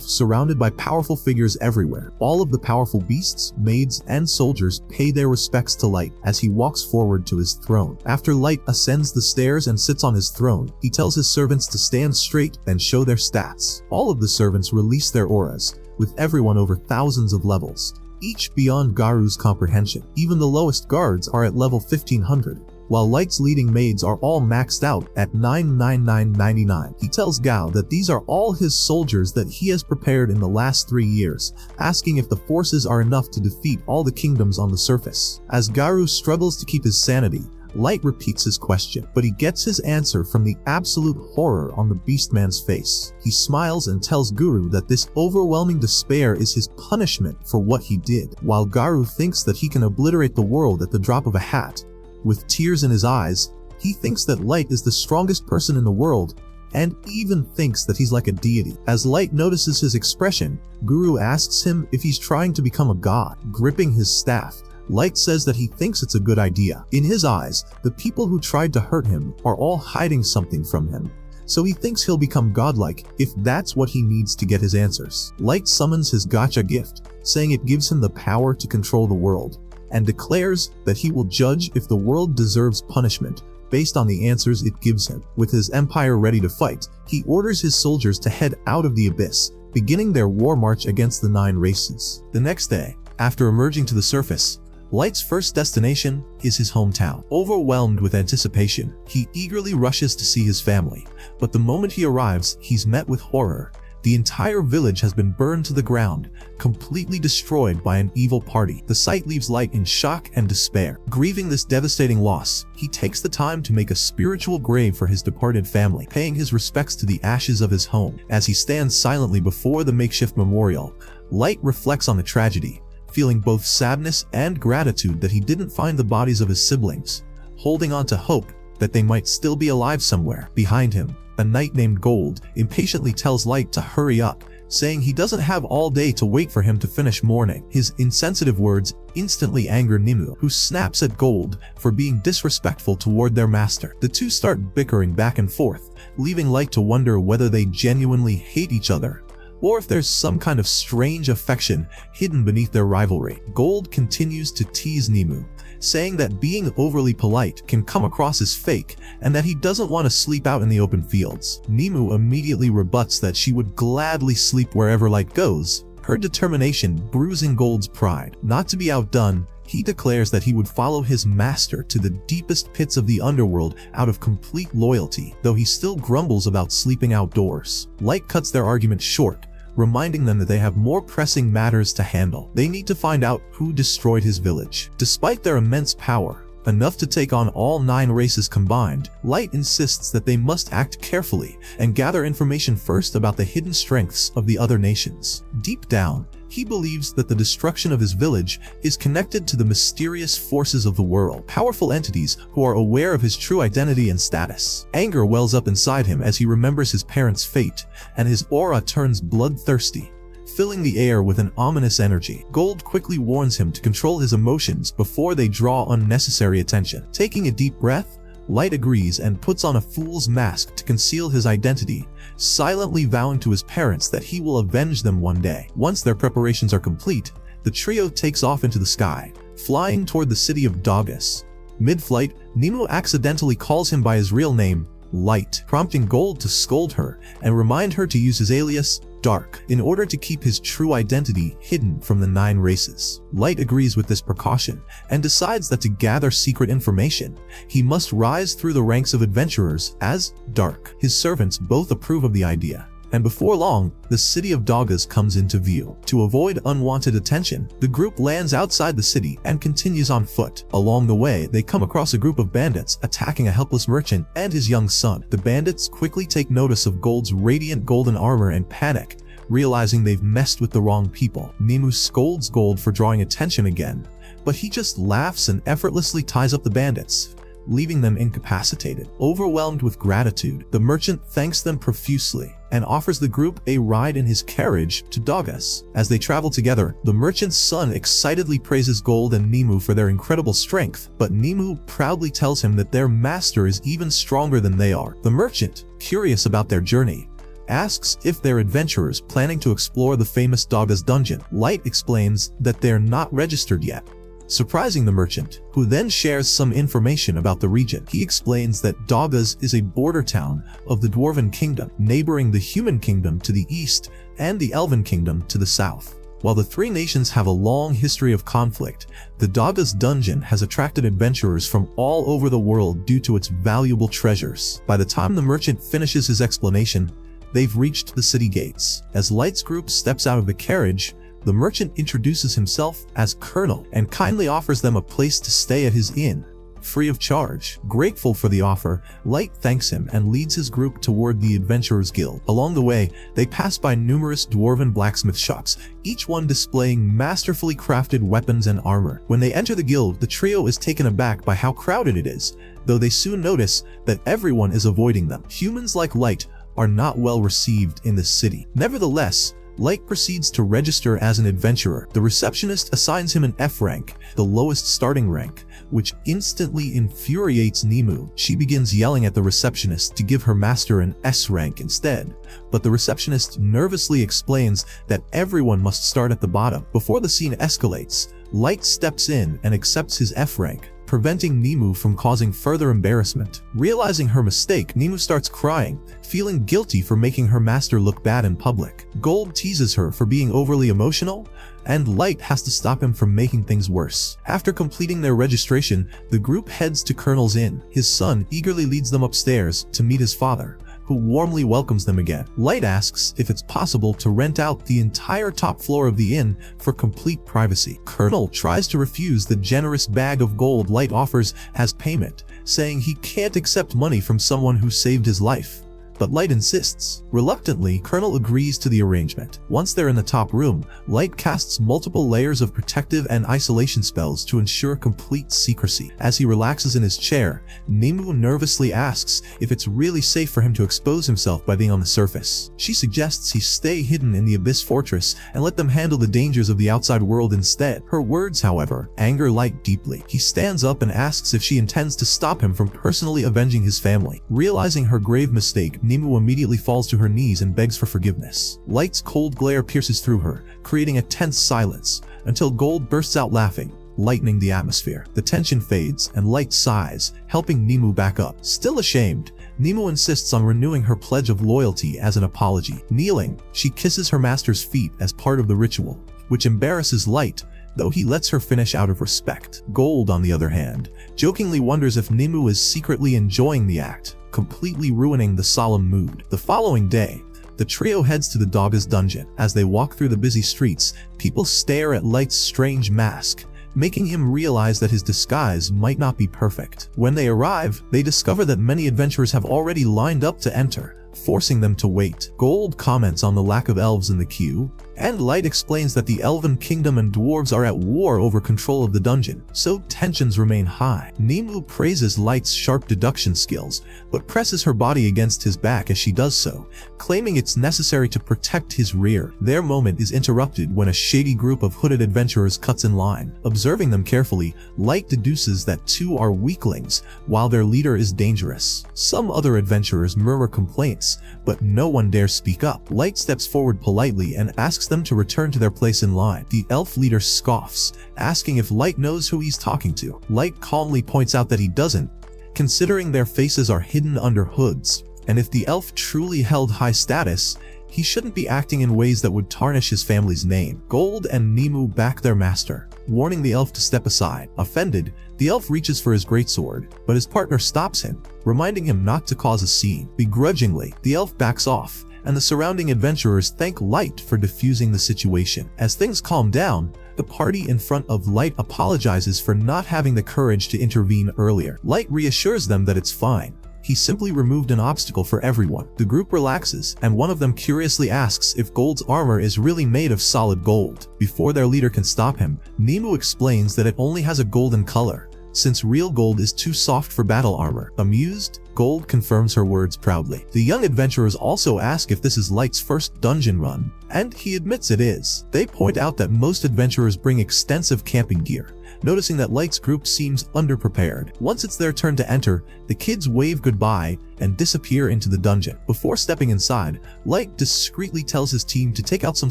surrounded by powerful figures everywhere. All of the powerful beasts, maids, and soldiers pay their respects to Light as he walks forward to his throne. After Light ascends the stairs and sits on his throne, he tells his servants to stand straight and show their stats. All of the servants release their auras, with everyone over thousands of levels, each beyond Garu's comprehension. Even the lowest guards are at level 1500. While Light's leading maids are all maxed out at 99999. He tells Gao that these are all his soldiers that he has prepared in the last 3 years, asking if the forces are enough to defeat all the kingdoms on the surface. As Garu struggles to keep his sanity, Light repeats his question, but he gets his answer from the absolute horror on the Beastman's face. He smiles and tells Guru that this overwhelming despair is his punishment for what he did. While Garu thinks that he can obliterate the world at the drop of a hat, with tears in his eyes, he thinks that Light is the strongest person in the world, and even thinks that he's like a deity. As Light notices his expression, Guru asks him if he's trying to become a god. Gripping his staff, Light says that he thinks it's a good idea. In his eyes, the people who tried to hurt him are all hiding something from him, so he thinks he'll become godlike if that's what he needs to get his answers. Light summons his gacha gift, saying it gives him the power to control the world, and declares that he will judge if the world deserves punishment based on the answers it gives him. With his empire ready to fight, he orders his soldiers to head out of the abyss, beginning their war march against the 9 races. The next day, after emerging to the surface, Light's first destination is his hometown. Overwhelmed with anticipation, he eagerly rushes to see his family, but the moment he arrives, he's met with horror. The entire village has been burned to the ground, completely destroyed by an evil party. The sight leaves Light in shock and despair. Grieving this devastating loss, he takes the time to make a spiritual grave for his departed family, paying his respects to the ashes of his home. As he stands silently before the makeshift memorial, Light reflects on the tragedy, feeling both sadness and gratitude that he didn't find the bodies of his siblings, holding on to hope that they might still be alive somewhere. Behind him, a knight named Gold impatiently tells Light to hurry up, saying he doesn't have all day to wait for him to finish mourning. His insensitive words instantly anger Nimue, who snaps at Gold for being disrespectful toward their master. The two start bickering back and forth, leaving Light to wonder whether they genuinely hate each other, or if there's some kind of strange affection hidden beneath their rivalry. Gold continues to tease Nimue, saying that being overly polite can come across as fake and that he doesn't want to sleep out in the open fields. Nimue immediately rebuts that she would gladly sleep wherever Light goes, her determination bruising Gold's pride. Not to be outdone, he declares that he would follow his master to the deepest pits of the underworld out of complete loyalty, though he still grumbles about sleeping outdoors. Light cuts their argument short, reminding them that they have more pressing matters to handle. They need to find out who destroyed his village. Despite their immense power, enough to take on all 9 races combined, Light insists that they must act carefully and gather information first about the hidden strengths of the other nations. Deep down, he believes that the destruction of his village is connected to the mysterious forces of the world, powerful entities who are aware of his true identity and status. Anger wells up inside him as he remembers his parents' fate, and his aura turns bloodthirsty, filling the air with an ominous energy. Gold quickly warns him to control his emotions before they draw unnecessary attention. Taking a deep breath, Light agrees and puts on a fool's mask to conceal his identity, silently vowing to his parents that he will avenge them one day. Once their preparations are complete, the trio takes off into the sky, flying toward the city of Dogus. Mid-flight, Nimue accidentally calls him by his real name, Light, prompting Gold to scold her and remind her to use his alias, Dark, in order to keep his true identity hidden from the 9 races. Light agrees with this precaution and decides that to gather secret information, he must rise through the ranks of adventurers as Dark. His servants both approve of the idea, and before long, the city of Dogas comes into view. To avoid unwanted attention, the group lands outside the city and continues on foot. Along the way, they come across a group of bandits attacking a helpless merchant and his young son. The bandits quickly take notice of Gold's radiant golden armor and panic, realizing they've messed with the wrong people. Nemu scolds Gold for drawing attention again, but he just laughs and effortlessly ties up the bandits, leaving them incapacitated. Overwhelmed with gratitude, the merchant thanks them profusely and offers the group a ride in his carriage to Dogas. As they travel together, the merchant's son excitedly praises Gold and Nemu for their incredible strength, but Nemu proudly tells him that their master is even stronger than they are. The merchant, curious about their journey, asks if they're adventurers planning to explore the famous Dogas dungeon. Light explains that they're not registered yet, surprising the merchant, who then shares some information about the region. He explains that Dogas is a border town of the Dwarven Kingdom, neighboring the Human Kingdom to the east and the Elven Kingdom to the south. While the three nations have a long history of conflict, the Dogas dungeon has attracted adventurers from all over the world due to its valuable treasures. By the time the merchant finishes his explanation, they've reached the city gates. As Light's group steps out of the carriage, the merchant introduces himself as Colonel and kindly offers them a place to stay at his inn, free of charge. Grateful for the offer, Light thanks him and leads his group toward the Adventurers Guild. Along the way, they pass by numerous dwarven blacksmith shops, each one displaying masterfully crafted weapons and armor. When they enter the guild, the trio is taken aback by how crowded it is, though they soon notice that everyone is avoiding them. Humans like Light are not well received in the city. Nevertheless, Light proceeds to register as an adventurer. The receptionist assigns him an F rank, the lowest starting rank, which instantly infuriates Nemu. She begins yelling at the receptionist to give her master an S rank instead, but the receptionist nervously explains that everyone must start at the bottom. Before the scene escalates, Light steps in and accepts his F rank, preventing Nemu from causing further embarrassment. Realizing her mistake, Nemu starts crying, feeling guilty for making her master look bad in public. Gold teases her for being overly emotional, and Light has to stop him from making things worse. After completing their registration, the group heads to Colonel's inn. His son eagerly leads them upstairs to meet his father, who warmly welcomes them again. Light asks if it's possible to rent out the entire top floor of the inn for complete privacy. Colonel tries to refuse the generous bag of gold Light offers as payment, saying he can't accept money from someone who saved his life. But Light insists. Reluctantly, Colonel agrees to the arrangement. Once they're in the top room, Light casts multiple layers of protective and isolation spells to ensure complete secrecy. As he relaxes in his chair, Nemu nervously asks if it's really safe for him to expose himself by being on the surface. She suggests he stay hidden in the Abyss Fortress and let them handle the dangers of the outside world instead. Her words, however, anger Light deeply. He stands up and asks if she intends to stop him from personally avenging his family. Realizing her grave mistake, Nemu immediately falls to her knees and begs for forgiveness. Light's cold glare pierces through her, creating a tense silence, until Gold bursts out laughing, lightening the atmosphere. The tension fades, and Light sighs, helping Nemu back up. Still ashamed, Nemu insists on renewing her pledge of loyalty as an apology. Kneeling, she kisses her master's feet as part of the ritual, which embarrasses Light, though he lets her finish out of respect. Gold, on the other hand, jokingly wonders if Nemu is secretly enjoying the act, completely ruining the solemn mood. The following day, the trio heads to the Dogas dungeon. As they walk through the busy streets, people stare at Light's strange mask, making him realize that his disguise might not be perfect. When they arrive, they discover that many adventurers have already lined up to enter, forcing them to wait. Gold comments on the lack of elves in the queue, and Light explains that the Elven Kingdom and dwarves are at war over control of the dungeon, so tensions remain high. Nemu praises Light's sharp deduction skills, but presses her body against his back as she does so, claiming it's necessary to protect his rear. Their moment is interrupted when a shady group of hooded adventurers cuts in line. Observing them carefully, Light deduces that two are weaklings, while their leader is dangerous. Some other adventurers murmur complaints, but no one dares speak up. Light steps forward politely and asks them to return to their place in line. The elf leader scoffs, asking if Light knows who he's talking to. Light calmly points out that he doesn't, considering their faces are hidden under hoods, and if the elf truly held high status, he shouldn't be acting in ways that would tarnish his family's name. Gold and Nemu back their master, warning the elf to step aside. Offended, the elf reaches for his greatsword, but his partner stops him, reminding him not to cause a scene. Begrudgingly, the elf backs off, and the surrounding adventurers thank Light for defusing the situation. As things calm down, the party in front of Light apologizes for not having the courage to intervene earlier. Light reassures them that it's fine. He simply removed an obstacle for everyone. The group relaxes, and one of them curiously asks if Gold's armor is really made of solid gold. Before their leader can stop him, Nemu explains that it only has a golden color, since real gold is too soft for battle armor. Amused, Gold confirms her words proudly. The young adventurers also ask if this is Light's first dungeon run, and he admits it is. They point out that most adventurers bring extensive camping gear, noticing that Light's group seems underprepared. Once it's their turn to enter, the kids wave goodbye and disappear into the dungeon. Before stepping inside, Light discreetly tells his team to take out some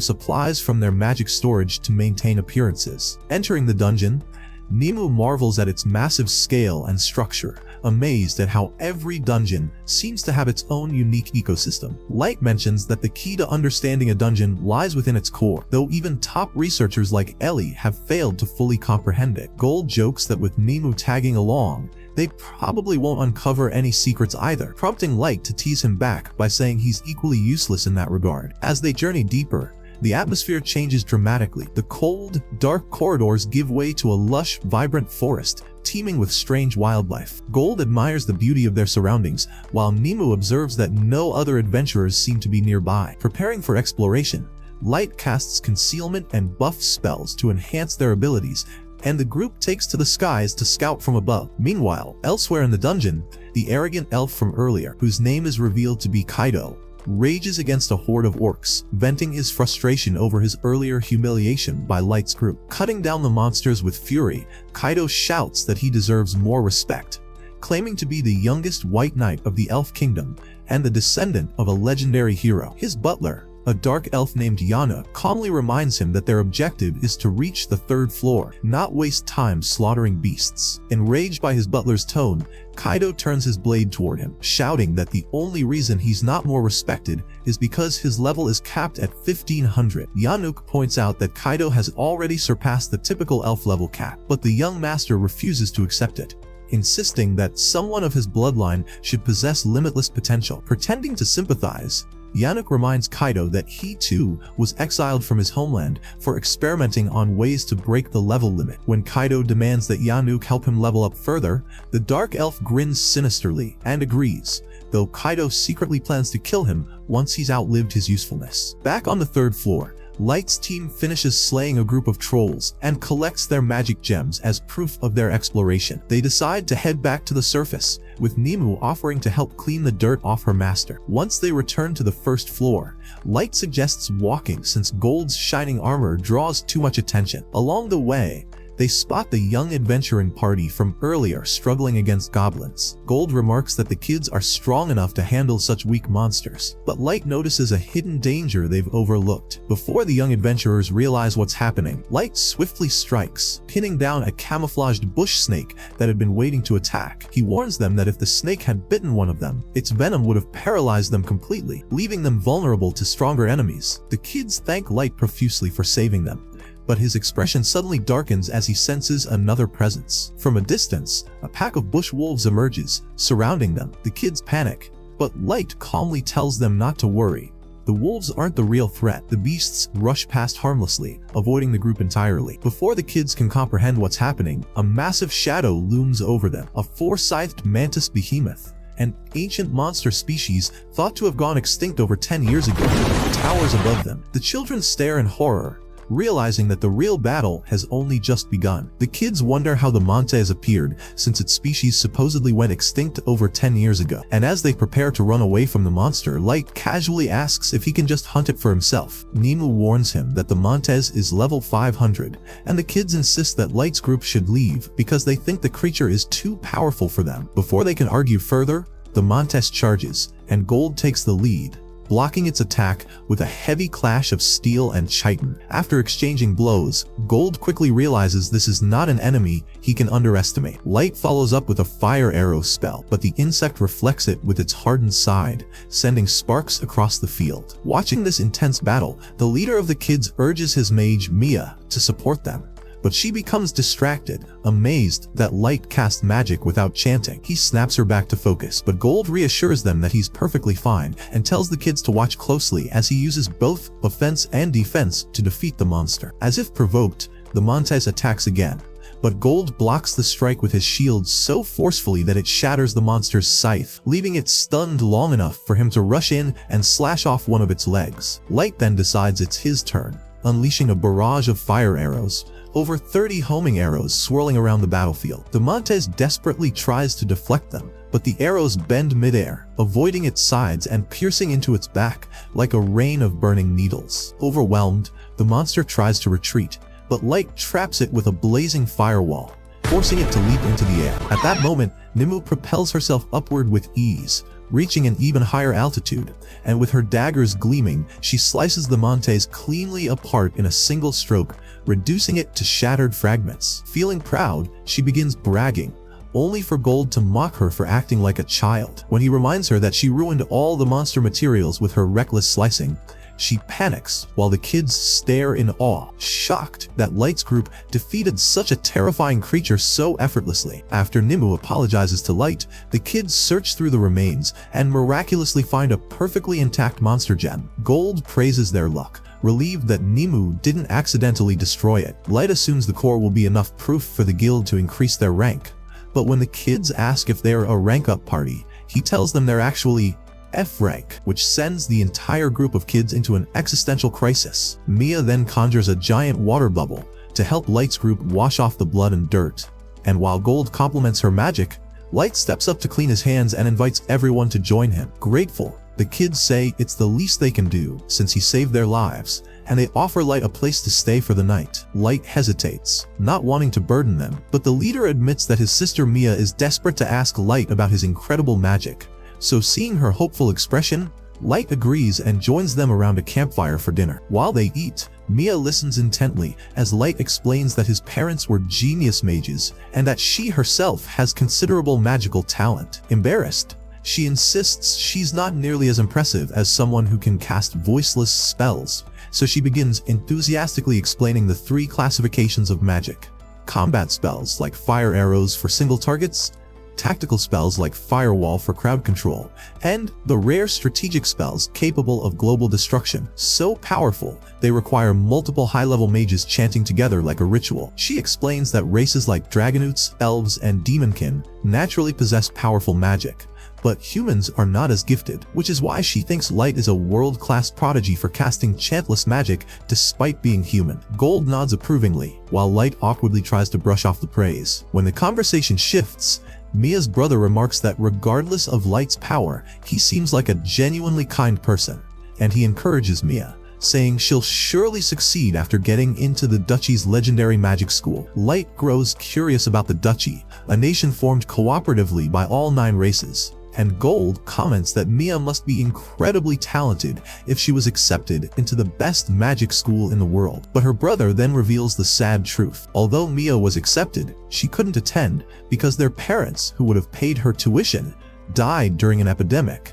supplies from their magic storage to maintain appearances. Entering the dungeon, Nemu marvels at its massive scale and structure, amazed at how every dungeon seems to have its own unique ecosystem. Light mentions that the key to understanding a dungeon lies within its core, though even top researchers like Ellie have failed to fully comprehend it. Gold jokes that with Nemu tagging along, they probably won't uncover any secrets either, prompting Light to tease him back by saying he's equally useless in that regard. As they journey deeper, the atmosphere changes dramatically. The cold, dark corridors give way to a lush, vibrant forest, teeming with strange wildlife. Gold admires the beauty of their surroundings, while Nemu observes that no other adventurers seem to be nearby. Preparing for exploration, Light casts concealment and buff spells to enhance their abilities, and the group takes to the skies to scout from above. Meanwhile, elsewhere in the dungeon, the arrogant elf from earlier, whose name is revealed to be Kaido, rages against a horde of orcs, venting his frustration over his earlier humiliation by Light's group. Cutting down the monsters with fury, Kaido shouts that he deserves more respect, claiming to be the youngest White Knight of the Elf Kingdom and the descendant of a legendary hero. His butler, a dark elf named Yana, calmly reminds him that their objective is to reach the 3rd floor, not waste time slaughtering beasts. Enraged by his butler's tone, Kaido turns his blade toward him, shouting that the only reason he's not more respected is because his level is capped at 1500. Yanuk points out that Kaido has already surpassed the typical elf level cap, but the young master refuses to accept it, insisting that someone of his bloodline should possess limitless potential. Pretending to sympathize, Yanuk reminds Kaido that he too was exiled from his homeland for experimenting on ways to break the level limit. When Kaido demands that Yanuk help him level up further, the dark elf grins sinisterly and agrees, though Kaido secretly plans to kill him once he's outlived his usefulness. Back on the 3rd floor, Light's team finishes slaying a group of trolls and collects their magic gems as proof of their exploration. They decide to head back to the surface, with Nemu offering to help clean the dirt off her master. Once they return to the 1st floor, Light suggests walking since Gold's shining armor draws too much attention. Along the way, they spot the young adventuring party from earlier struggling against goblins. Gold remarks that the kids are strong enough to handle such weak monsters, but Light notices a hidden danger they've overlooked. Before the young adventurers realize what's happening, Light swiftly strikes, pinning down a camouflaged bush snake that had been waiting to attack. He warns them that if the snake had bitten one of them, its venom would have paralyzed them completely, leaving them vulnerable to stronger enemies. The kids thank Light profusely for saving them, but his expression suddenly darkens as he senses another presence. From a distance, a pack of bush wolves emerges, surrounding them. The kids panic, but Light calmly tells them not to worry. The wolves aren't the real threat. The beasts rush past harmlessly, avoiding the group entirely. Before the kids can comprehend what's happening, a massive shadow looms over them, a 4-scythed mantis behemoth, an ancient monster species thought to have gone extinct over 10 years ago, towers above them. The children stare in horror, realizing that the real battle has only just begun. The kids wonder how the Montes appeared, since its species supposedly went extinct over 10 years ago. And as they prepare to run away from the monster, Light casually asks if he can just hunt it for himself. Nemu warns him that the Montes is level 500, and the kids insist that Light's group should leave because they think the creature is too powerful for them. Before they can argue further, the Montes charges, and Gold takes the lead, blocking its attack with a heavy clash of steel and chitin. After exchanging blows, Gold quickly realizes this is not an enemy he can underestimate. Light follows up with a fire arrow spell, but the insect reflects it with its hardened side, sending sparks across the field. Watching this intense battle, the leader of the kids urges his mage, Mia, to support them, but she becomes distracted, amazed that Light cast magic without chanting. He snaps her back to focus, but Gold reassures them that he's perfectly fine and tells the kids to watch closely as he uses both offense and defense to defeat the monster. As if provoked, the Montes attacks again, but Gold blocks the strike with his shield so forcefully that it shatters the monster's scythe, leaving it stunned long enough for him to rush in and slash off one of its legs. Light then decides it's his turn, unleashing a barrage of fire arrows, over 30 homing arrows swirling around the battlefield. The Montes desperately tries to deflect them, but the arrows bend midair, avoiding its sides and piercing into its back like a rain of burning needles. Overwhelmed, the monster tries to retreat, but Light traps it with a blazing firewall, forcing it to leap into the air. At that moment, Nimue propels herself upward with ease, reaching an even higher altitude, and with her daggers gleaming, she slices the Montes cleanly apart in a single stroke, reducing it to shattered fragments. Feeling proud, she begins bragging, only for Gold to mock her for acting like a child. When he reminds her that she ruined all the monster materials with her reckless slicing, she panics while the kids stare in awe, shocked that Light's group defeated such a terrifying creature so effortlessly. After Nimue apologizes to Light, the kids search through the remains and miraculously find a perfectly intact monster gem. Gold praises their luck, relieved that Nimue didn't accidentally destroy it. Light assumes the core will be enough proof for the guild to increase their rank, but when the kids ask if they're a rank-up party, he tells them they're actually F rank, which sends the entire group of kids into an existential crisis. Mia then conjures a giant water bubble to help Light's group wash off the blood and dirt, and while Gold compliments her magic, Light steps up to clean his hands and invites everyone to join him. Grateful, the kids say it's the least they can do since he saved their lives, and they offer Light a place to stay for the night. Light hesitates, not wanting to burden them, but the leader admits that his sister Mia is desperate to ask Light about his incredible magic. So seeing her hopeful expression, Light agrees and joins them around a campfire for dinner. While they eat, Mia listens intently as Light explains that his parents were genius mages and that she herself has considerable magical talent. Embarrassed, she insists she's not nearly as impressive as someone who can cast voiceless spells, so she begins enthusiastically explaining the 3 classifications of magic: combat spells like fire arrows for single targets, tactical spells like Firewall for crowd control, and the rare strategic spells capable of global destruction, so powerful they require multiple high-level mages chanting together like a ritual. She explains that races like Dragonutes, Elves, and Demonkin naturally possess powerful magic, but humans are not as gifted, which is why she thinks Light is a world-class prodigy for casting chantless magic despite being human. Gold nods approvingly, while Light awkwardly tries to brush off the praise. When the conversation shifts, Mia's brother remarks that regardless of Light's power, he seems like a genuinely kind person, and he encourages Mia, saying she'll surely succeed after getting into the Duchy's legendary magic school. Light grows curious about the Duchy, a nation formed cooperatively by all 9 races, and Gold comments that Mia must be incredibly talented if she was accepted into the best magic school in the world. But her brother then reveals the sad truth. Although Mia was accepted, she couldn't attend because their parents, who would have paid her tuition, died during an epidemic,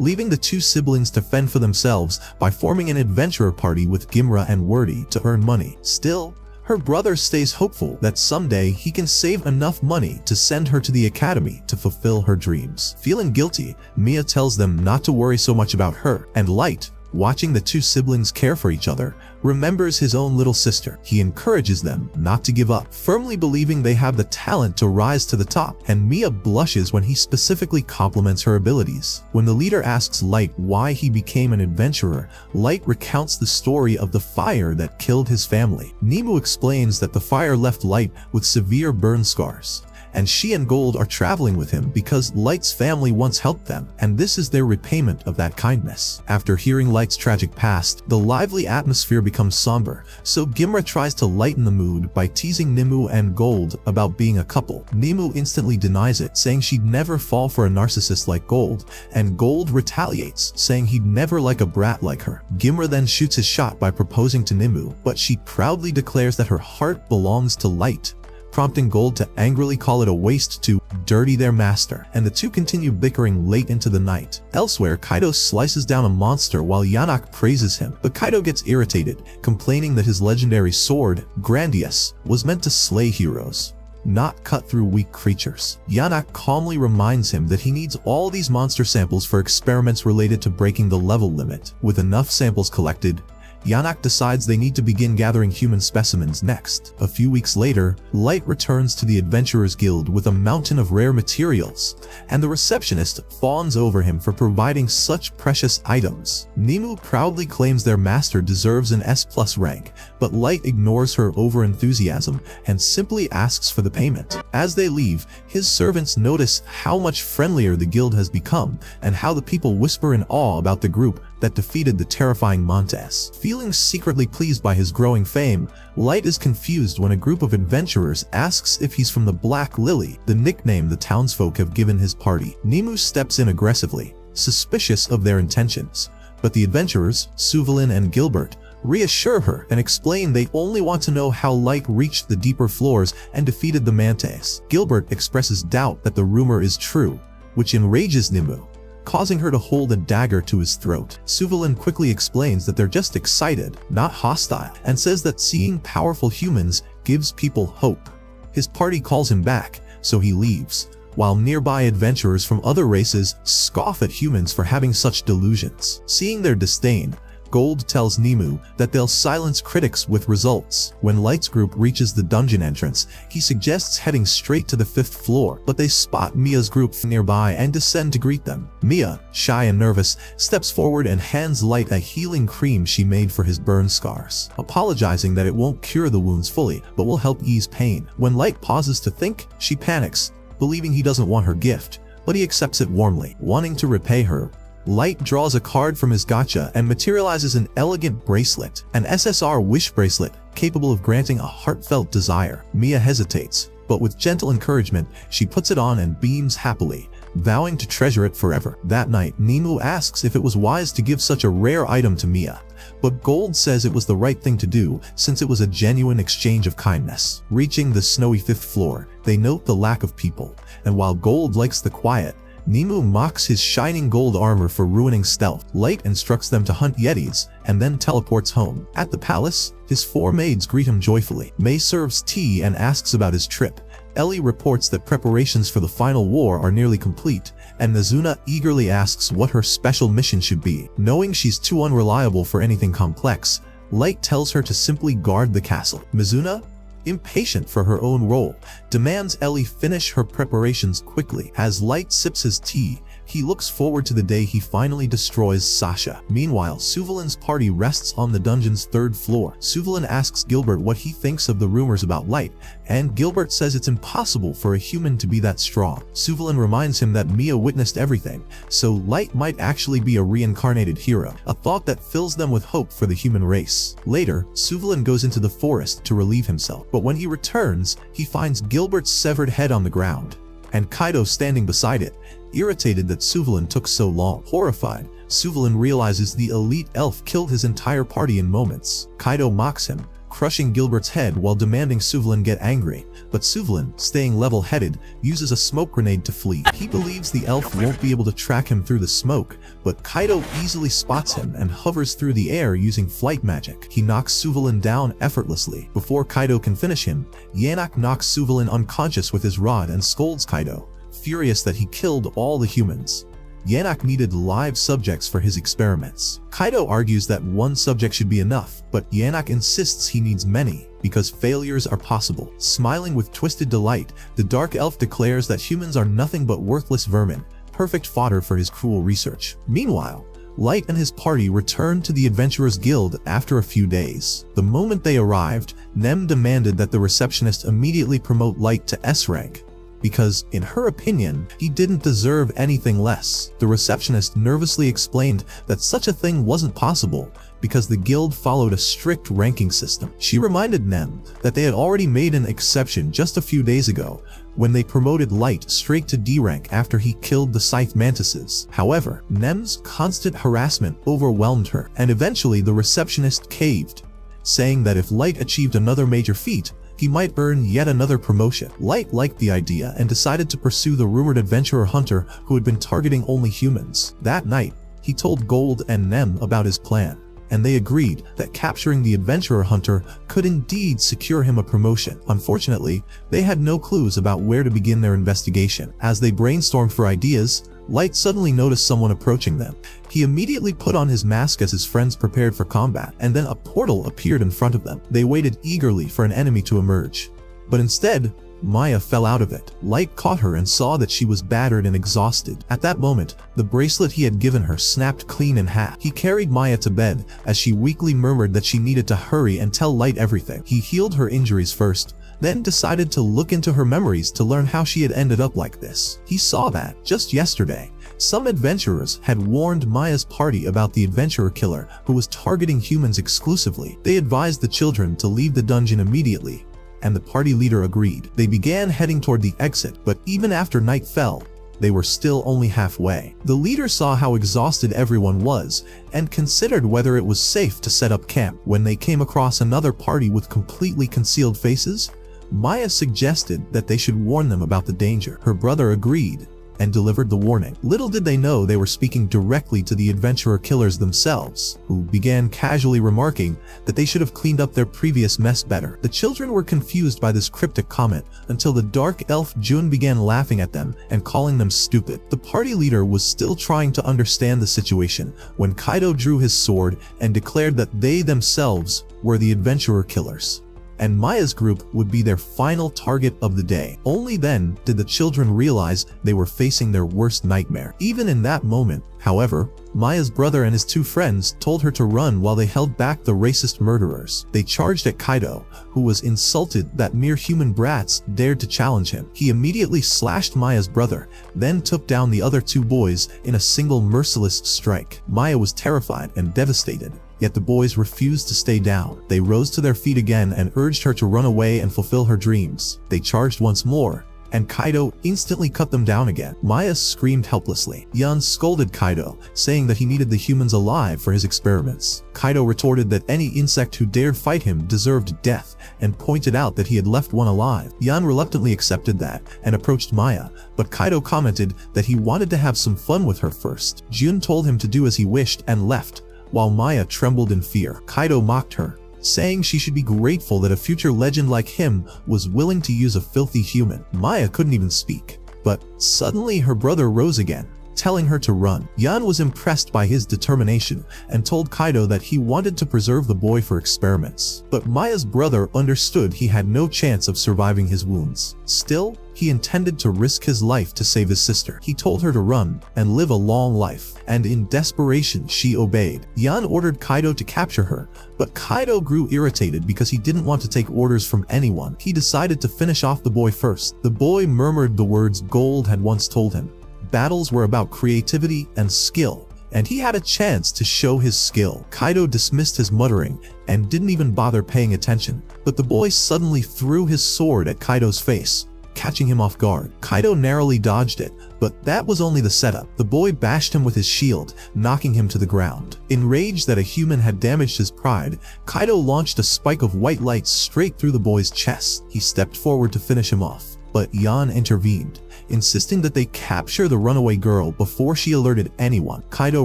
leaving the 2 siblings to fend for themselves by forming an adventurer party with Gimra and Wordy to earn money. Still, her brother stays hopeful that someday he can save enough money to send her to the academy to fulfill her dreams. Feeling guilty, Mia tells them not to worry so much about her, and Light, watching the 2 siblings care for each other, remembers his own little sister. He encourages them not to give up, firmly believing they have the talent to rise to the top, and Mia blushes when he specifically compliments her abilities. When the leader asks Light why he became an adventurer, Light recounts the story of the fire that killed his family. Nimue explains that the fire left Light with severe burn scars, and she and Gold are traveling with him because Light's family once helped them, and this is their repayment of that kindness. After hearing Light's tragic past, the lively atmosphere becomes somber, so Gimra tries to lighten the mood by teasing Nimue and Gold about being a couple. Nimue instantly denies it, saying she'd never fall for a narcissist like Gold, and Gold retaliates, saying he'd never like a brat like her. Gimra then shoots his shot by proposing to Nimue, but she proudly declares that her heart belongs to Light, prompting Gold to angrily call it a waste to dirty their master, and the two continue bickering late into the night. Elsewhere, Kaido slices down a monster while Yanak praises him, but Kaido gets irritated, complaining that his legendary sword, Grandius, was meant to slay heroes, not cut through weak creatures. Yanak calmly reminds him that he needs all these monster samples for experiments related to breaking the level limit. With enough samples collected, Yanak decides they need to begin gathering human specimens next. A few weeks later, Light returns to the Adventurers Guild with a mountain of rare materials, and the receptionist fawns over him for providing such precious items. Nemu proudly claims their master deserves an S+ rank, but Light ignores her overenthusiasm and simply asks for the payment. As they leave, his servants notice how much friendlier the guild has become, and how the people whisper in awe about the group that defeated the terrifying Montes. Feeling secretly pleased by his growing fame, Light is confused when a group of adventurers asks if he's from the Black Lily, the nickname the townsfolk have given his party. Nemu steps in aggressively, suspicious of their intentions, but the adventurers, Suvalin and Gilbert, reassure her and explain they only want to know how Light reached the deeper floors and defeated the Mantes. Gilbert expresses doubt that the rumor is true, which enrages Nemu, causing her to hold a dagger to his throat. Suvalin quickly explains that they're just excited, not hostile, and says that seeing powerful humans gives people hope. His party calls him back, so he leaves, while nearby adventurers from other races scoff at humans for having such delusions. Seeing their disdain, Gold tells Nemu that they'll silence critics with results. When Light's group reaches the dungeon entrance, he suggests heading straight to the 5th floor, but they spot Mia's group nearby and descend to greet them. Mia, shy and nervous, steps forward and hands Light a healing cream she made for his burn scars, apologizing that it won't cure the wounds fully, but will help ease pain. When Light pauses to think, she panics, believing he doesn't want her gift, but he accepts it warmly. Wanting to repay her, Light draws a card from his gacha and materializes an elegant bracelet, an SSR wish bracelet capable of granting a heartfelt desire. Mia hesitates, but with gentle encouragement, she puts it on and beams happily, vowing to treasure it forever. That night, Nemu asks if it was wise to give such a rare item to Mia, but Gold says it was the right thing to do since it was a genuine exchange of kindness. Reaching the snowy 5th floor, they note the lack of people, and while Gold likes the quiet, Nemu mocks his shining gold armor for ruining stealth. Light instructs them to hunt yetis, and then teleports home. At the palace, his 4 maids greet him joyfully. Mei serves tea and asks about his trip. Ellie reports that preparations for the final war are nearly complete, and Mizuna eagerly asks what her special mission should be. Knowing she's too unreliable for anything complex, Light tells her to simply guard the castle. Mizuna, impatient for her own role, demands Ellie finish her preparations quickly. As Light sips his tea, he looks forward to the day he finally destroys Sasha. Meanwhile, Suvalin's party rests on the dungeon's 3rd floor. Suvalin asks Gilbert what he thinks of the rumors about Light, and Gilbert says it's impossible for a human to be that strong. Suvalin reminds him that Mia witnessed everything, so Light might actually be a reincarnated hero, a thought that fills them with hope for the human race. Later, Suvalin goes into the forest to relieve himself, but when he returns, he finds Gilbert's severed head on the ground, and Kaido standing beside it, irritated that Suvalin took so long. Horrified, Suvalin realizes the elite elf killed his entire party in moments. Kaido mocks him, crushing Gilbert's head while demanding Suvalin get angry, but Suvalin, staying level-headed, uses a smoke grenade to flee. He believes the elf won't be able to track him through the smoke, but Kaido easily spots him and hovers through the air using flight magic. He knocks Suvalin down effortlessly. Before Kaido can finish him, Yanak knocks Suvalin unconscious with his rod and scolds Kaido, furious that he killed all the humans. Yanak needed live subjects for his experiments. Kaido argues that 1 subject should be enough, but Yanak insists he needs many, because failures are possible. Smiling with twisted delight, the Dark Elf declares that humans are nothing but worthless vermin, perfect fodder for his cruel research. Meanwhile, Light and his party returned to the Adventurers Guild after a few days. The moment they arrived, Nem demanded that the receptionist immediately promote Light to S rank, because, in her opinion, he didn't deserve anything less. The receptionist nervously explained that such a thing wasn't possible because the guild followed a strict ranking system. She reminded Nem that they had already made an exception just a few days ago when they promoted Light straight to D rank after he killed the Scythe Mantises. However, Nem's constant harassment overwhelmed her, and eventually the receptionist caved, saying that if Light achieved another major feat, he might earn yet another promotion. Light liked the idea and decided to pursue the rumored adventurer hunter who had been targeting only humans. That night, he told Gold and Nem about his plan, and they agreed that capturing the adventurer hunter could indeed secure him a promotion. Unfortunately, they had no clues about where to begin their investigation. As they brainstormed for ideas, Light suddenly noticed someone approaching them. He immediately put on his mask as his friends prepared for combat, and then a portal appeared in front of them. They waited eagerly for an enemy to emerge, but instead, Maya fell out of it. Light caught her and saw that she was battered and exhausted. At that moment, the bracelet he had given her snapped clean in half. He carried Maya to bed as she weakly murmured that she needed to hurry and tell Light everything. He healed her injuries first, then decided to look into her memories to learn how she had ended up like this. He saw that, just yesterday, some adventurers had warned Maya's party about the adventurer killer who was targeting humans exclusively. They advised the children to leave the dungeon immediately, and the party leader agreed. They began heading toward the exit, but even after night fell, they were still only halfway. The leader saw how exhausted everyone was and considered whether it was safe to set up camp. When they came across another party with completely concealed faces, Maya suggested that they should warn them about the danger. Her brother agreed and delivered the warning. Little did they know they were speaking directly to the adventurer killers themselves, who began casually remarking that they should have cleaned up their previous mess better. The children were confused by this cryptic comment until the dark elf Jun began laughing at them and calling them stupid. The party leader was still trying to understand the situation when Kaido drew his sword and declared that they themselves were the adventurer killers, and Maya's group would be their final target of the day. Only then did the children realize they were facing their worst nightmare. Even in that moment, however, Maya's brother and his two friends told her to run while they held back the racist murderers. They charged at Kaido, who was insulted that mere human brats dared to challenge him. He immediately slashed Maya's brother, then took down the other two boys in a single merciless strike. Maya was terrified and devastated. Yet the boys refused to stay down. They rose to their feet again and urged her to run away and fulfill her dreams. They charged once more, and Kaido instantly cut them down again. Maya screamed helplessly. Yan scolded Kaido, saying that he needed the humans alive for his experiments. Kaido retorted that any insect who dared fight him deserved death, and pointed out that he had left one alive. Yan reluctantly accepted that and approached Maya, but Kaido commented that he wanted to have some fun with her first. Jun told him to do as he wished and left, while Maya trembled in fear. Kaido mocked her, saying she should be grateful that a future legend like him was willing to use a filthy human. Maya couldn't even speak, but suddenly her brother rose again, telling her to run. Yan was impressed by his determination and told Kaido that he wanted to preserve the boy for experiments. But Maya's brother understood he had no chance of surviving his wounds. Still, he intended to risk his life to save his sister. He told her to run and live a long life, and in desperation she obeyed. Yan ordered Kaido to capture her, but Kaido grew irritated because he didn't want to take orders from anyone. He decided to finish off the boy first. The boy murmured the words Gold had once told him. Battles were about creativity and skill, and he had a chance to show his skill. Kaido dismissed his muttering and didn't even bother paying attention, but the boy suddenly threw his sword at Kaido's face, catching him off guard. Kaido narrowly dodged it, but that was only the setup. The boy bashed him with his shield, knocking him to the ground. Enraged that a human had damaged his pride, Kaido launched a spike of white light straight through the boy's chest. He stepped forward to finish him off, but Yan intervened, insisting that they capture the runaway girl before she alerted anyone. Kaido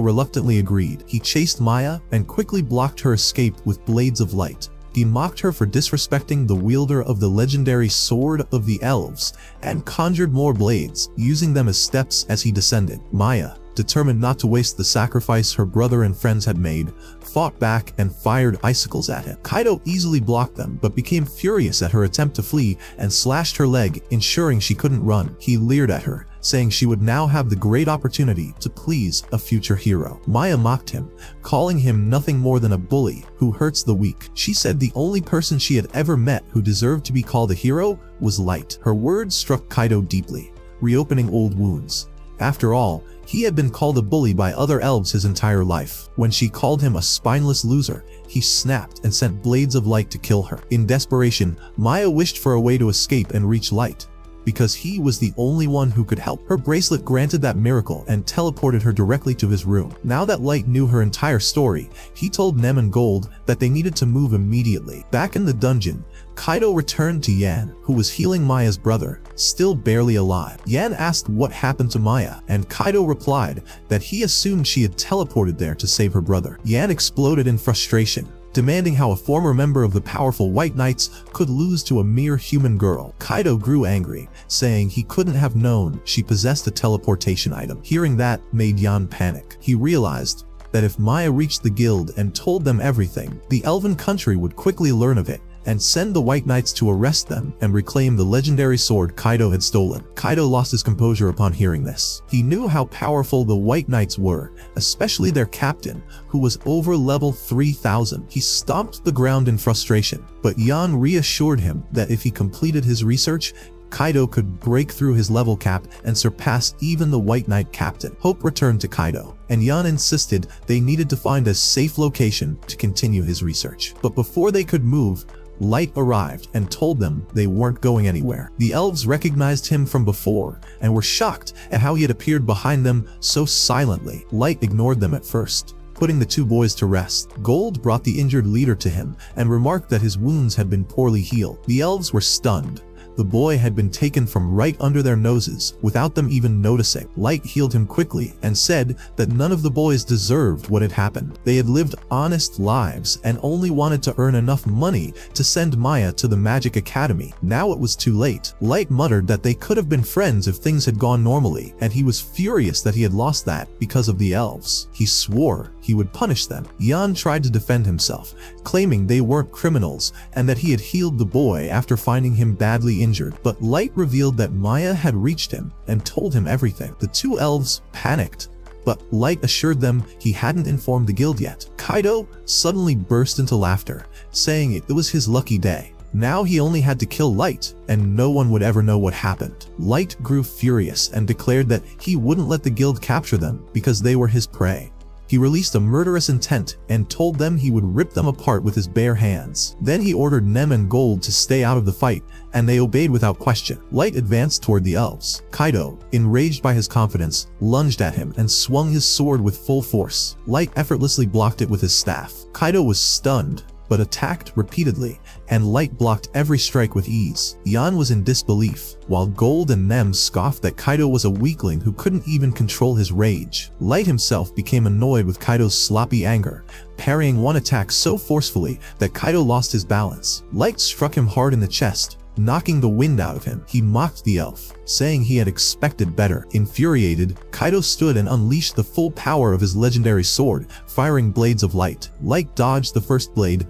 reluctantly agreed. He chased Maya and quickly blocked her escape with blades of light. He mocked her for disrespecting the wielder of the legendary Sword of the Elves and conjured more blades, using them as steps as he descended. Maya, determined not to waste the sacrifice her brother and friends had made, fought back and fired icicles at him. Kaido easily blocked them, but became furious at her attempt to flee and slashed her leg, ensuring she couldn't run. He leered at her, saying she would now have the great opportunity to please a future hero. Maya mocked him, calling him nothing more than a bully who hurts the weak. She said the only person she had ever met who deserved to be called a hero was Light. Her words struck Kaido deeply, reopening old wounds. After all, he had been called a bully by other elves his entire life. When she called him a spineless loser, he snapped and sent blades of light to kill her. In desperation, Maya wished for a way to escape and reach Light, because he was the only one who could help. Her bracelet granted that miracle and teleported her directly to his room. Now that Light knew her entire story, he told Nem and Gold that they needed to move immediately. Back in the dungeon, Kaido returned to Yan, who was healing Maya's brother, still barely alive. Yan asked what happened to Maya, and Kaido replied that he assumed she had teleported there to save her brother. Yan exploded in frustration, demanding how a former member of the powerful White Knights could lose to a mere human girl. Kaido grew angry, saying he couldn't have known she possessed a teleportation item. Hearing that made Yan panic. He realized that if Maya reached the guild and told them everything, the elven country would quickly learn of it and send the White Knights to arrest them and reclaim the legendary sword Kaido had stolen. Kaido lost his composure upon hearing this. He knew how powerful the White Knights were, especially their captain, who was over level 3000. He stomped the ground in frustration, but Yan reassured him that if he completed his research, Kaido could break through his level cap and surpass even the White Knight captain. Hope returned to Kaido, and Yan insisted they needed to find a safe location to continue his research. But before they could move, Light arrived and told them they weren't going anywhere. The elves recognized him from before and were shocked at how he had appeared behind them so silently. Light ignored them at first, putting the two boys to rest. Gold brought the injured leader to him and remarked that his wounds had been poorly healed. The elves were stunned. The boy had been taken from right under their noses without them even noticing. Light healed him quickly and said that none of the boys deserved what had happened. They had lived honest lives and only wanted to earn enough money to send Maya to the Magic Academy. Now it was too late. Light muttered that they could have been friends if things had gone normally, and he was furious that he had lost that because of the elves. He swore he would punish them. Yan tried to defend himself, claiming they weren't criminals and that he had healed the boy after finding him badly injured. But Light revealed that Maya had reached him and told him everything. The two elves panicked, but Light assured them he hadn't informed the guild yet. Kaido suddenly burst into laughter, saying it was his lucky day. Now he only had to kill Light, and no one would ever know what happened. Light grew furious and declared that he wouldn't let the guild capture them because they were his prey. He released a murderous intent and told them he would rip them apart with his bare hands. Then he ordered Nem and Gold to stay out of the fight, and they obeyed without question. Light advanced toward the elves. Kaido, enraged by his confidence, lunged at him and swung his sword with full force. Light effortlessly blocked it with his staff. Kaido was stunned, but attacked repeatedly, and Light blocked every strike with ease. Yan was in disbelief, while Gold and Nem scoffed that Kaido was a weakling who couldn't even control his rage. Light himself became annoyed with Kaido's sloppy anger, parrying one attack so forcefully that Kaido lost his balance. Light struck him hard in the chest, knocking the wind out of him. He mocked the elf, saying he had expected better. Infuriated, Kaido stood and unleashed the full power of his legendary sword, firing blades of light. Light dodged the first blade,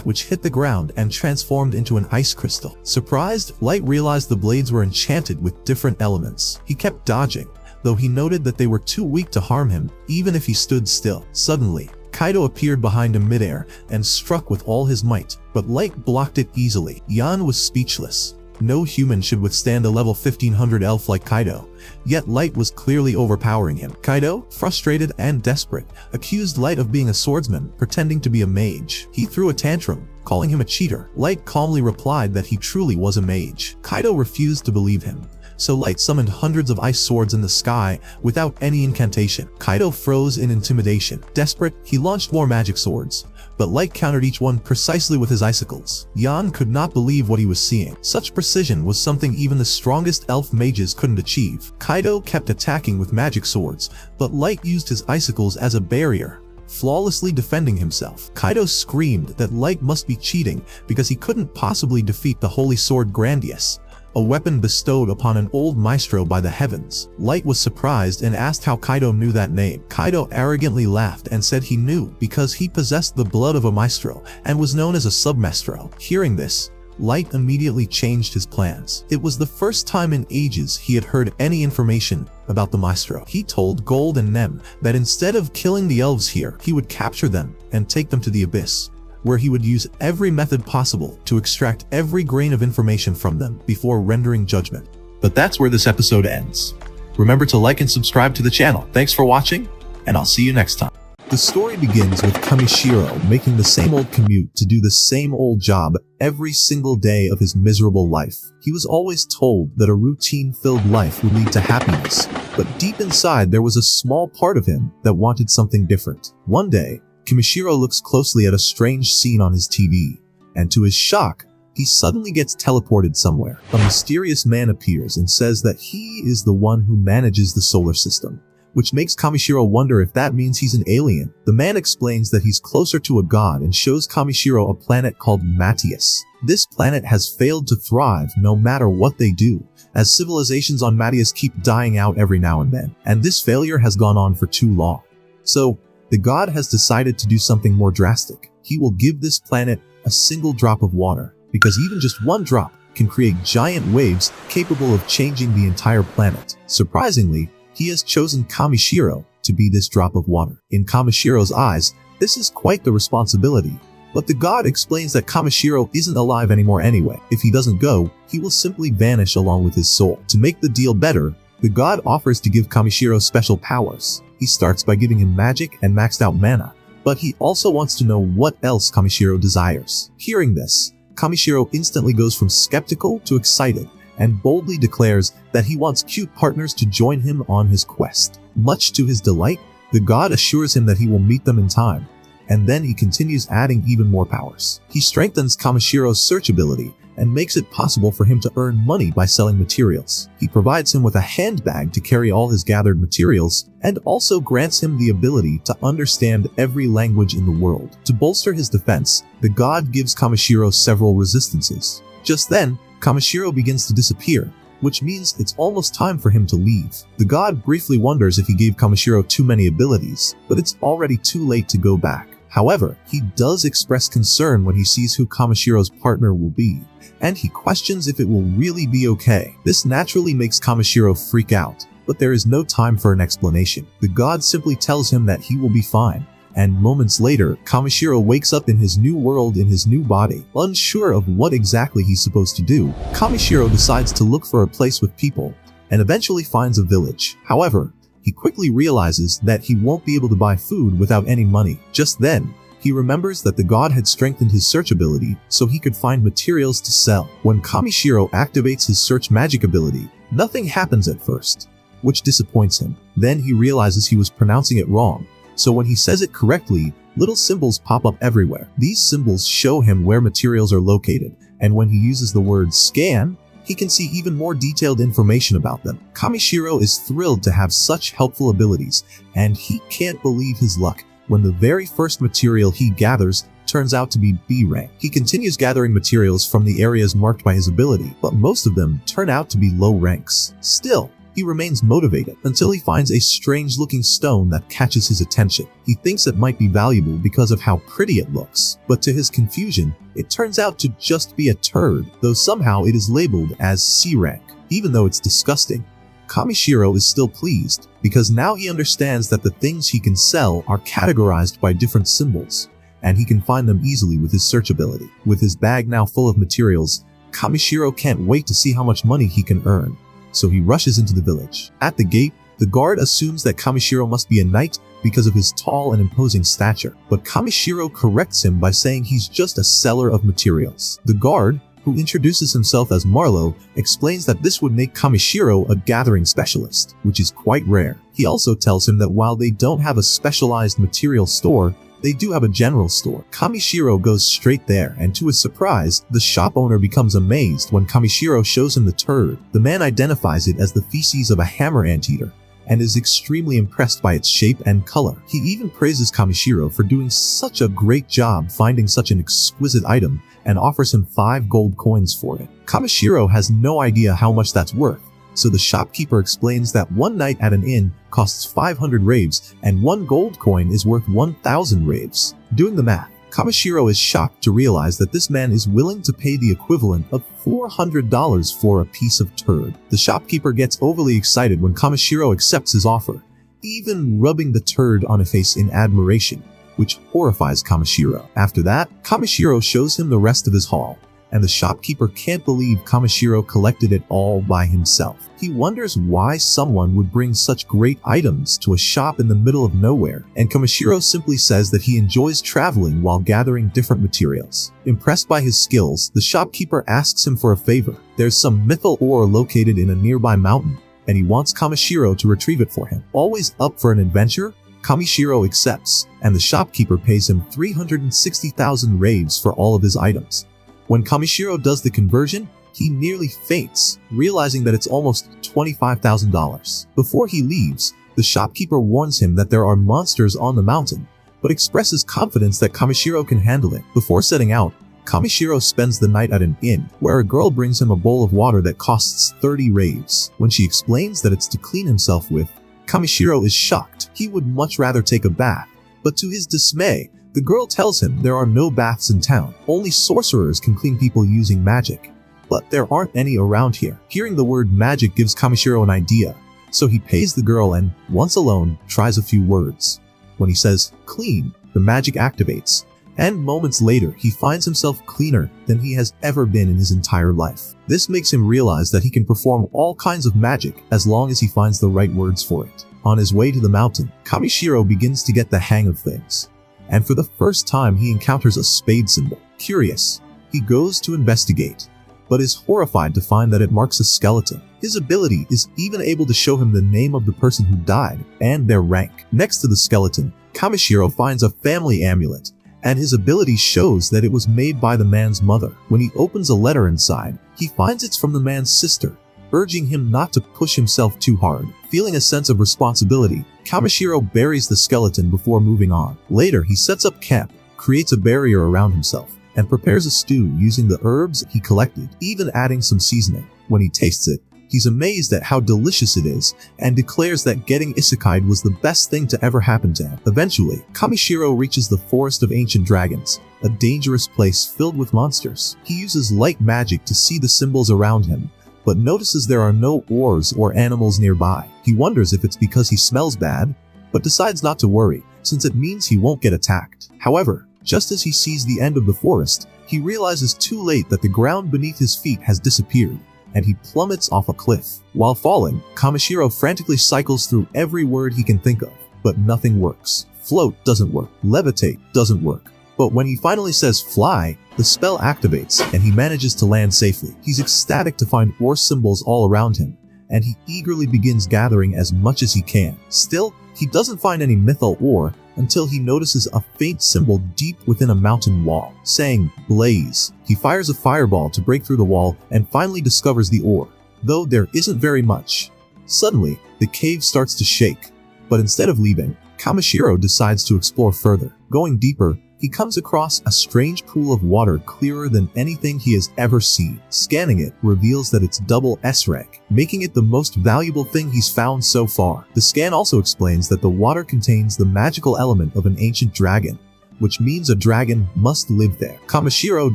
which hit the ground and transformed into an ice crystal. Surprised, Light realized the blades were enchanted with different elements. He kept dodging, though he noted that they were too weak to harm him, even if he stood still. Suddenly, Kaido appeared behind him midair and struck with all his might, but Light blocked it easily. Yan was speechless. No human should withstand a level 1500 elf like Kaido, yet Light was clearly overpowering him. Kaido, frustrated and desperate, accused Light of being a swordsman, pretending to be a mage. He threw a tantrum, calling him a cheater. Light calmly replied that he truly was a mage. Kaido refused to believe him, so Light summoned hundreds of ice swords in the sky without any incantation. Kaido froze in intimidation. Desperate, he launched more magic swords, but Light countered each one precisely with his icicles. Yan could not believe what he was seeing. Such precision was something even the strongest elf mages couldn't achieve. Kaido kept attacking with magic swords, but Light used his icicles as a barrier, flawlessly defending himself. Kaido screamed that Light must be cheating because he couldn't possibly defeat the holy sword Grandius, a weapon bestowed upon an old maestro by the heavens. Light was surprised and asked how Kaido knew that name. Kaido arrogantly laughed and said he knew because he possessed the blood of a maestro and was known as a submaestro. Hearing this, Light immediately changed his plans. It was the first time in ages he had heard any information about the maestro. He told Gold and Nem that instead of killing the elves here, he would capture them and take them to the abyss, where he would use every method possible to extract every grain of information from them before rendering judgment. But that's where this episode ends. Remember to like and subscribe to the channel. Thanks for watching, and I'll see you next time. The story begins with Kamishiro making the same old commute to do the same old job every single day of his miserable life. He was always told that a routine-filled life would lead to happiness, but deep inside there was a small part of him that wanted something different. One day, Kamishiro looks closely at a strange scene on his TV, and to his shock, he suddenly gets teleported somewhere. A mysterious man appears and says that he is the one who manages the solar system, which makes Kamishiro wonder if that means he's an alien. The man explains that he's closer to a god and shows Kamishiro a planet called Matthias. This planet has failed to thrive no matter what they do, as civilizations on Matthias keep dying out every now and then, and this failure has gone on for too long. So, the god has decided to do something more drastic. He will give this planet a single drop of water, because even just one drop can create giant waves capable of changing the entire planet. Surprisingly, he has chosen Kamishiro to be this drop of water. In Kamishiro's eyes, this is quite the responsibility. But the god explains that Kamishiro isn't alive anymore anyway. If he doesn't go, he will simply vanish along with his soul. To make the deal better, the god offers to give Kamishiro special powers. He starts by giving him magic and maxed out mana, but he also wants to know what else Kamishiro desires. Hearing this, Kamishiro instantly goes from skeptical to excited, and boldly declares that he wants cute partners to join him on his quest. Much to his delight, the god assures him that he will meet them in time, and then he continues adding even more powers. He strengthens Kamishiro's search ability and makes it possible for him to earn money by selling materials. He provides him with a handbag to carry all his gathered materials, and also grants him the ability to understand every language in the world. To bolster his defense, the god gives Kamishiro several resistances. Just then, Kamishiro begins to disappear, which means it's almost time for him to leave. The god briefly wonders if he gave Kamishiro too many abilities, but it's already too late to go back. However, he does express concern when he sees who Kamishiro's partner will be, and he questions if it will really be okay. This naturally makes Kamishiro freak out, but there is no time for an explanation. The god simply tells him that he will be fine, and moments later, Kamishiro wakes up in his new world in his new body. Unsure of what exactly he's supposed to do, Kamishiro decides to look for a place with people, and eventually finds a village. However, he quickly realizes that he won't be able to buy food without any money. Just then, he remembers that the god had strengthened his search ability so he could find materials to sell. When Kamishiro activates his search magic ability, nothing happens at first, which disappoints him. Then he realizes he was pronouncing it wrong, so when he says it correctly, little symbols pop up everywhere. These symbols show him where materials are located, and when he uses the word scan, he can see even more detailed information about them. Kamishiro is thrilled to have such helpful abilities, and he can't believe his luck when the very first material he gathers turns out to be B rank. He continues gathering materials from the areas marked by his ability, but most of them turn out to be low ranks. Still, he remains motivated until he finds a strange-looking stone that catches his attention. He thinks it might be valuable because of how pretty it looks, but to his confusion, it turns out to just be a turd, though somehow it is labeled as C rank. Even though it's disgusting, Kamishiro is still pleased, because now he understands that the things he can sell are categorized by different symbols, and he can find them easily with his search ability. With his bag now full of materials, Kamishiro can't wait to see how much money he can earn, so he rushes into the village. At the gate, the guard assumes that Kamishiro must be a knight because of his tall and imposing stature, but Kamishiro corrects him by saying he's just a seller of materials. The guard, who introduces himself as Marlowe, explains that this would make Kamishiro a gathering specialist, which is quite rare. He also tells him that while they don't have a specialized material store, they do have a general store. Kamishiro goes straight there, and to his surprise, the shop owner becomes amazed when Kamishiro shows him the turd. The man identifies it as the feces of a hammer anteater, and is extremely impressed by its shape and color. He even praises Kamishiro for doing such a great job finding such an exquisite item, and offers him 5 gold coins for it. Kamishiro has no idea how much that's worth, so the shopkeeper explains that one night at an inn costs 500 raves, and 1 gold coin is worth 1,000 raves. Doing the math, Kamishiro is shocked to realize that this man is willing to pay the equivalent of $400 for a piece of turd. The shopkeeper gets overly excited when Kamishiro accepts his offer, even rubbing the turd on his face in admiration, which horrifies Kamishiro. After that, Kamishiro shows him the rest of his haul, and the shopkeeper can't believe Kamishiro collected it all by himself. He wonders why someone would bring such great items to a shop in the middle of nowhere, and Kamishiro simply says that he enjoys traveling while gathering different materials. Impressed by his skills, the shopkeeper asks him for a favor. There's some mythical ore located in a nearby mountain, and he wants Kamishiro to retrieve it for him. Always up for an adventure, Kamishiro accepts, and the shopkeeper pays him 360,000 raves for all of his items. When Kamishiro does the conversion, he nearly faints, realizing that it's almost $25,000. Before he leaves, the shopkeeper warns him that there are monsters on the mountain, but expresses confidence that Kamishiro can handle it. Before setting out, Kamishiro spends the night at an inn, where a girl brings him a bowl of water that costs 30 raves. When she explains that it's to clean himself with, Kamishiro is shocked. He would much rather take a bath, but to his dismay, the girl tells him there are no baths in town. Only sorcerers can clean people using magic, but there aren't any around here. Hearing the word magic gives Kamishiro an idea, so he pays the girl and, once alone, tries a few words. When he says, "clean," the magic activates, and moments later he finds himself cleaner than he has ever been in his entire life. This makes him realize that he can perform all kinds of magic as long as he finds the right words for it. On his way to the mountain, Kamishiro begins to get the hang of things, and for the first time he encounters a spade symbol. Curious, he goes to investigate, but is horrified to find that it marks a skeleton. His ability is even able to show him the name of the person who died and their rank. Next to the skeleton, Kamishiro finds a family amulet, and his ability shows that it was made by the man's mother. When he opens a letter inside, he finds it's from the man's sister, urging him not to push himself too hard. Feeling a sense of responsibility, Kamishiro buries the skeleton before moving on. Later, he sets up camp, creates a barrier around himself, and prepares a stew using the herbs he collected, even adding some seasoning. When he tastes it, he's amazed at how delicious it is and declares that getting isekai'd was the best thing to ever happen to him. Eventually, Kamishiro reaches the Forest of Ancient Dragons, a dangerous place filled with monsters. He uses light magic to see the symbols around him, but notices there are no ores or animals nearby. He wonders if it's because he smells bad, but decides not to worry, since it means he won't get attacked. However, just as he sees the end of the forest, he realizes too late that the ground beneath his feet has disappeared, and he plummets off a cliff. While falling, Kamishiro frantically cycles through every word he can think of, but nothing works. Float doesn't work. Levitate doesn't work. But when he finally says fly, the spell activates, and he manages to land safely. He's ecstatic to find ore symbols all around him, and he eagerly begins gathering as much as he can. Still, he doesn't find any mythal ore until he notices a faint symbol deep within a mountain wall, saying, "Blaze." He fires a fireball to break through the wall and finally discovers the ore, though there isn't very much. Suddenly, the cave starts to shake, but instead of leaving, Kamishiro decides to explore further. Going deeper, he comes across a strange pool of water clearer than anything he has ever seen. Scanning it reveals that it's double S rank, making it the most valuable thing he's found so far. The scan also explains that the water contains the magical element of an ancient dragon, which means a dragon must live there. Kamishiro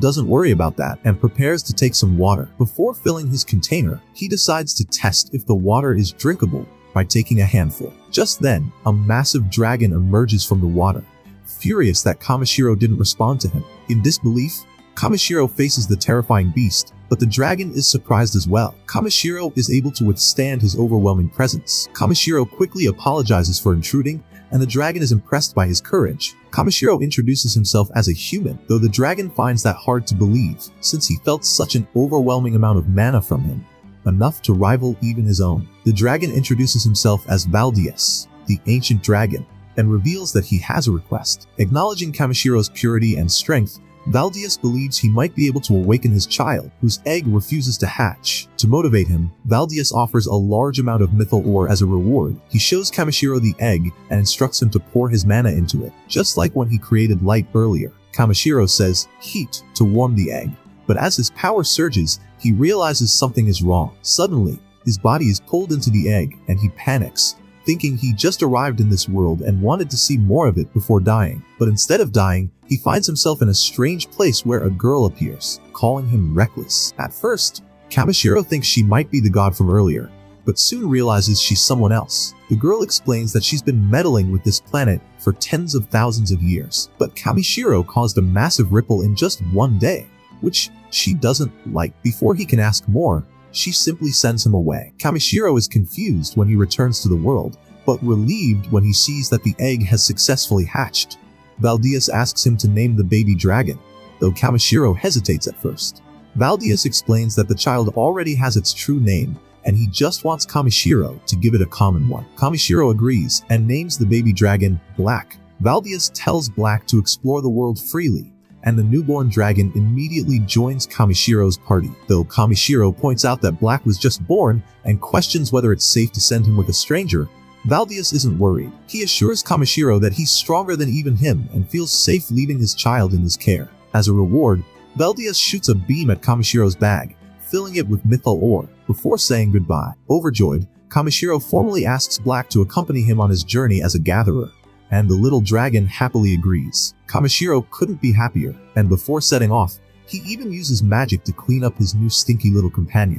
doesn't worry about that and prepares to take some water. Before filling his container, he decides to test if the water is drinkable by taking a handful. Just then, a massive dragon emerges from the water, furious that Kamishiro didn't respond to him. In disbelief, Kamishiro faces the terrifying beast, but the dragon is surprised as well. Kamishiro is able to withstand his overwhelming presence. Kamishiro quickly apologizes for intruding, and the dragon is impressed by his courage. Kamishiro introduces himself as a human, though the dragon finds that hard to believe, since he felt such an overwhelming amount of mana from him, enough to rival even his own. The dragon introduces himself as Valdius, the ancient dragon, and reveals that he has a request. Acknowledging Kamishiro's purity and strength, Valdius believes he might be able to awaken his child, whose egg refuses to hatch. To motivate him, Valdius offers a large amount of mythal ore as a reward. He shows Kamishiro the egg and instructs him to pour his mana into it, just like when he created light earlier. Kamishiro says heat to warm the egg, but as his power surges, he realizes something is wrong. Suddenly, his body is pulled into the egg, and he panics, thinking he just arrived in this world and wanted to see more of it before dying. But instead of dying, he finds himself in a strange place where a girl appears, calling him reckless. At first, Kamishiro thinks she might be the god from earlier, but soon realizes she's someone else. The girl explains that she's been meddling with this planet for tens of thousands of years, but Kamishiro caused a massive ripple in just one day, which she doesn't like. Before he can ask more, she simply sends him away. Kamishiro is confused when he returns to the world, but relieved when he sees that the egg has successfully hatched. Valdius asks him to name the baby dragon, though Kamishiro hesitates at first. Valdius explains that the child already has its true name, and he just wants Kamishiro to give it a common one. Kamishiro agrees and names the baby dragon Black. Valdius tells Black to explore the world freely, and the newborn dragon immediately joins Kamishiro's party, though Kamishiro points out that Black was just born and questions whether it's safe to send him with a stranger. Valdius isn't worried. He assures Kamishiro that he's stronger than even him and feels safe leaving his child in his care. As a reward, Valdius shoots a beam at Kamishiro's bag, filling it with mithyl ore, before saying goodbye. Overjoyed, Kamishiro formally asks Black to accompany him on his journey as a gatherer, and the little dragon happily agrees. Kamishiro couldn't be happier, and before setting off, he even uses magic to clean up his new stinky little companion.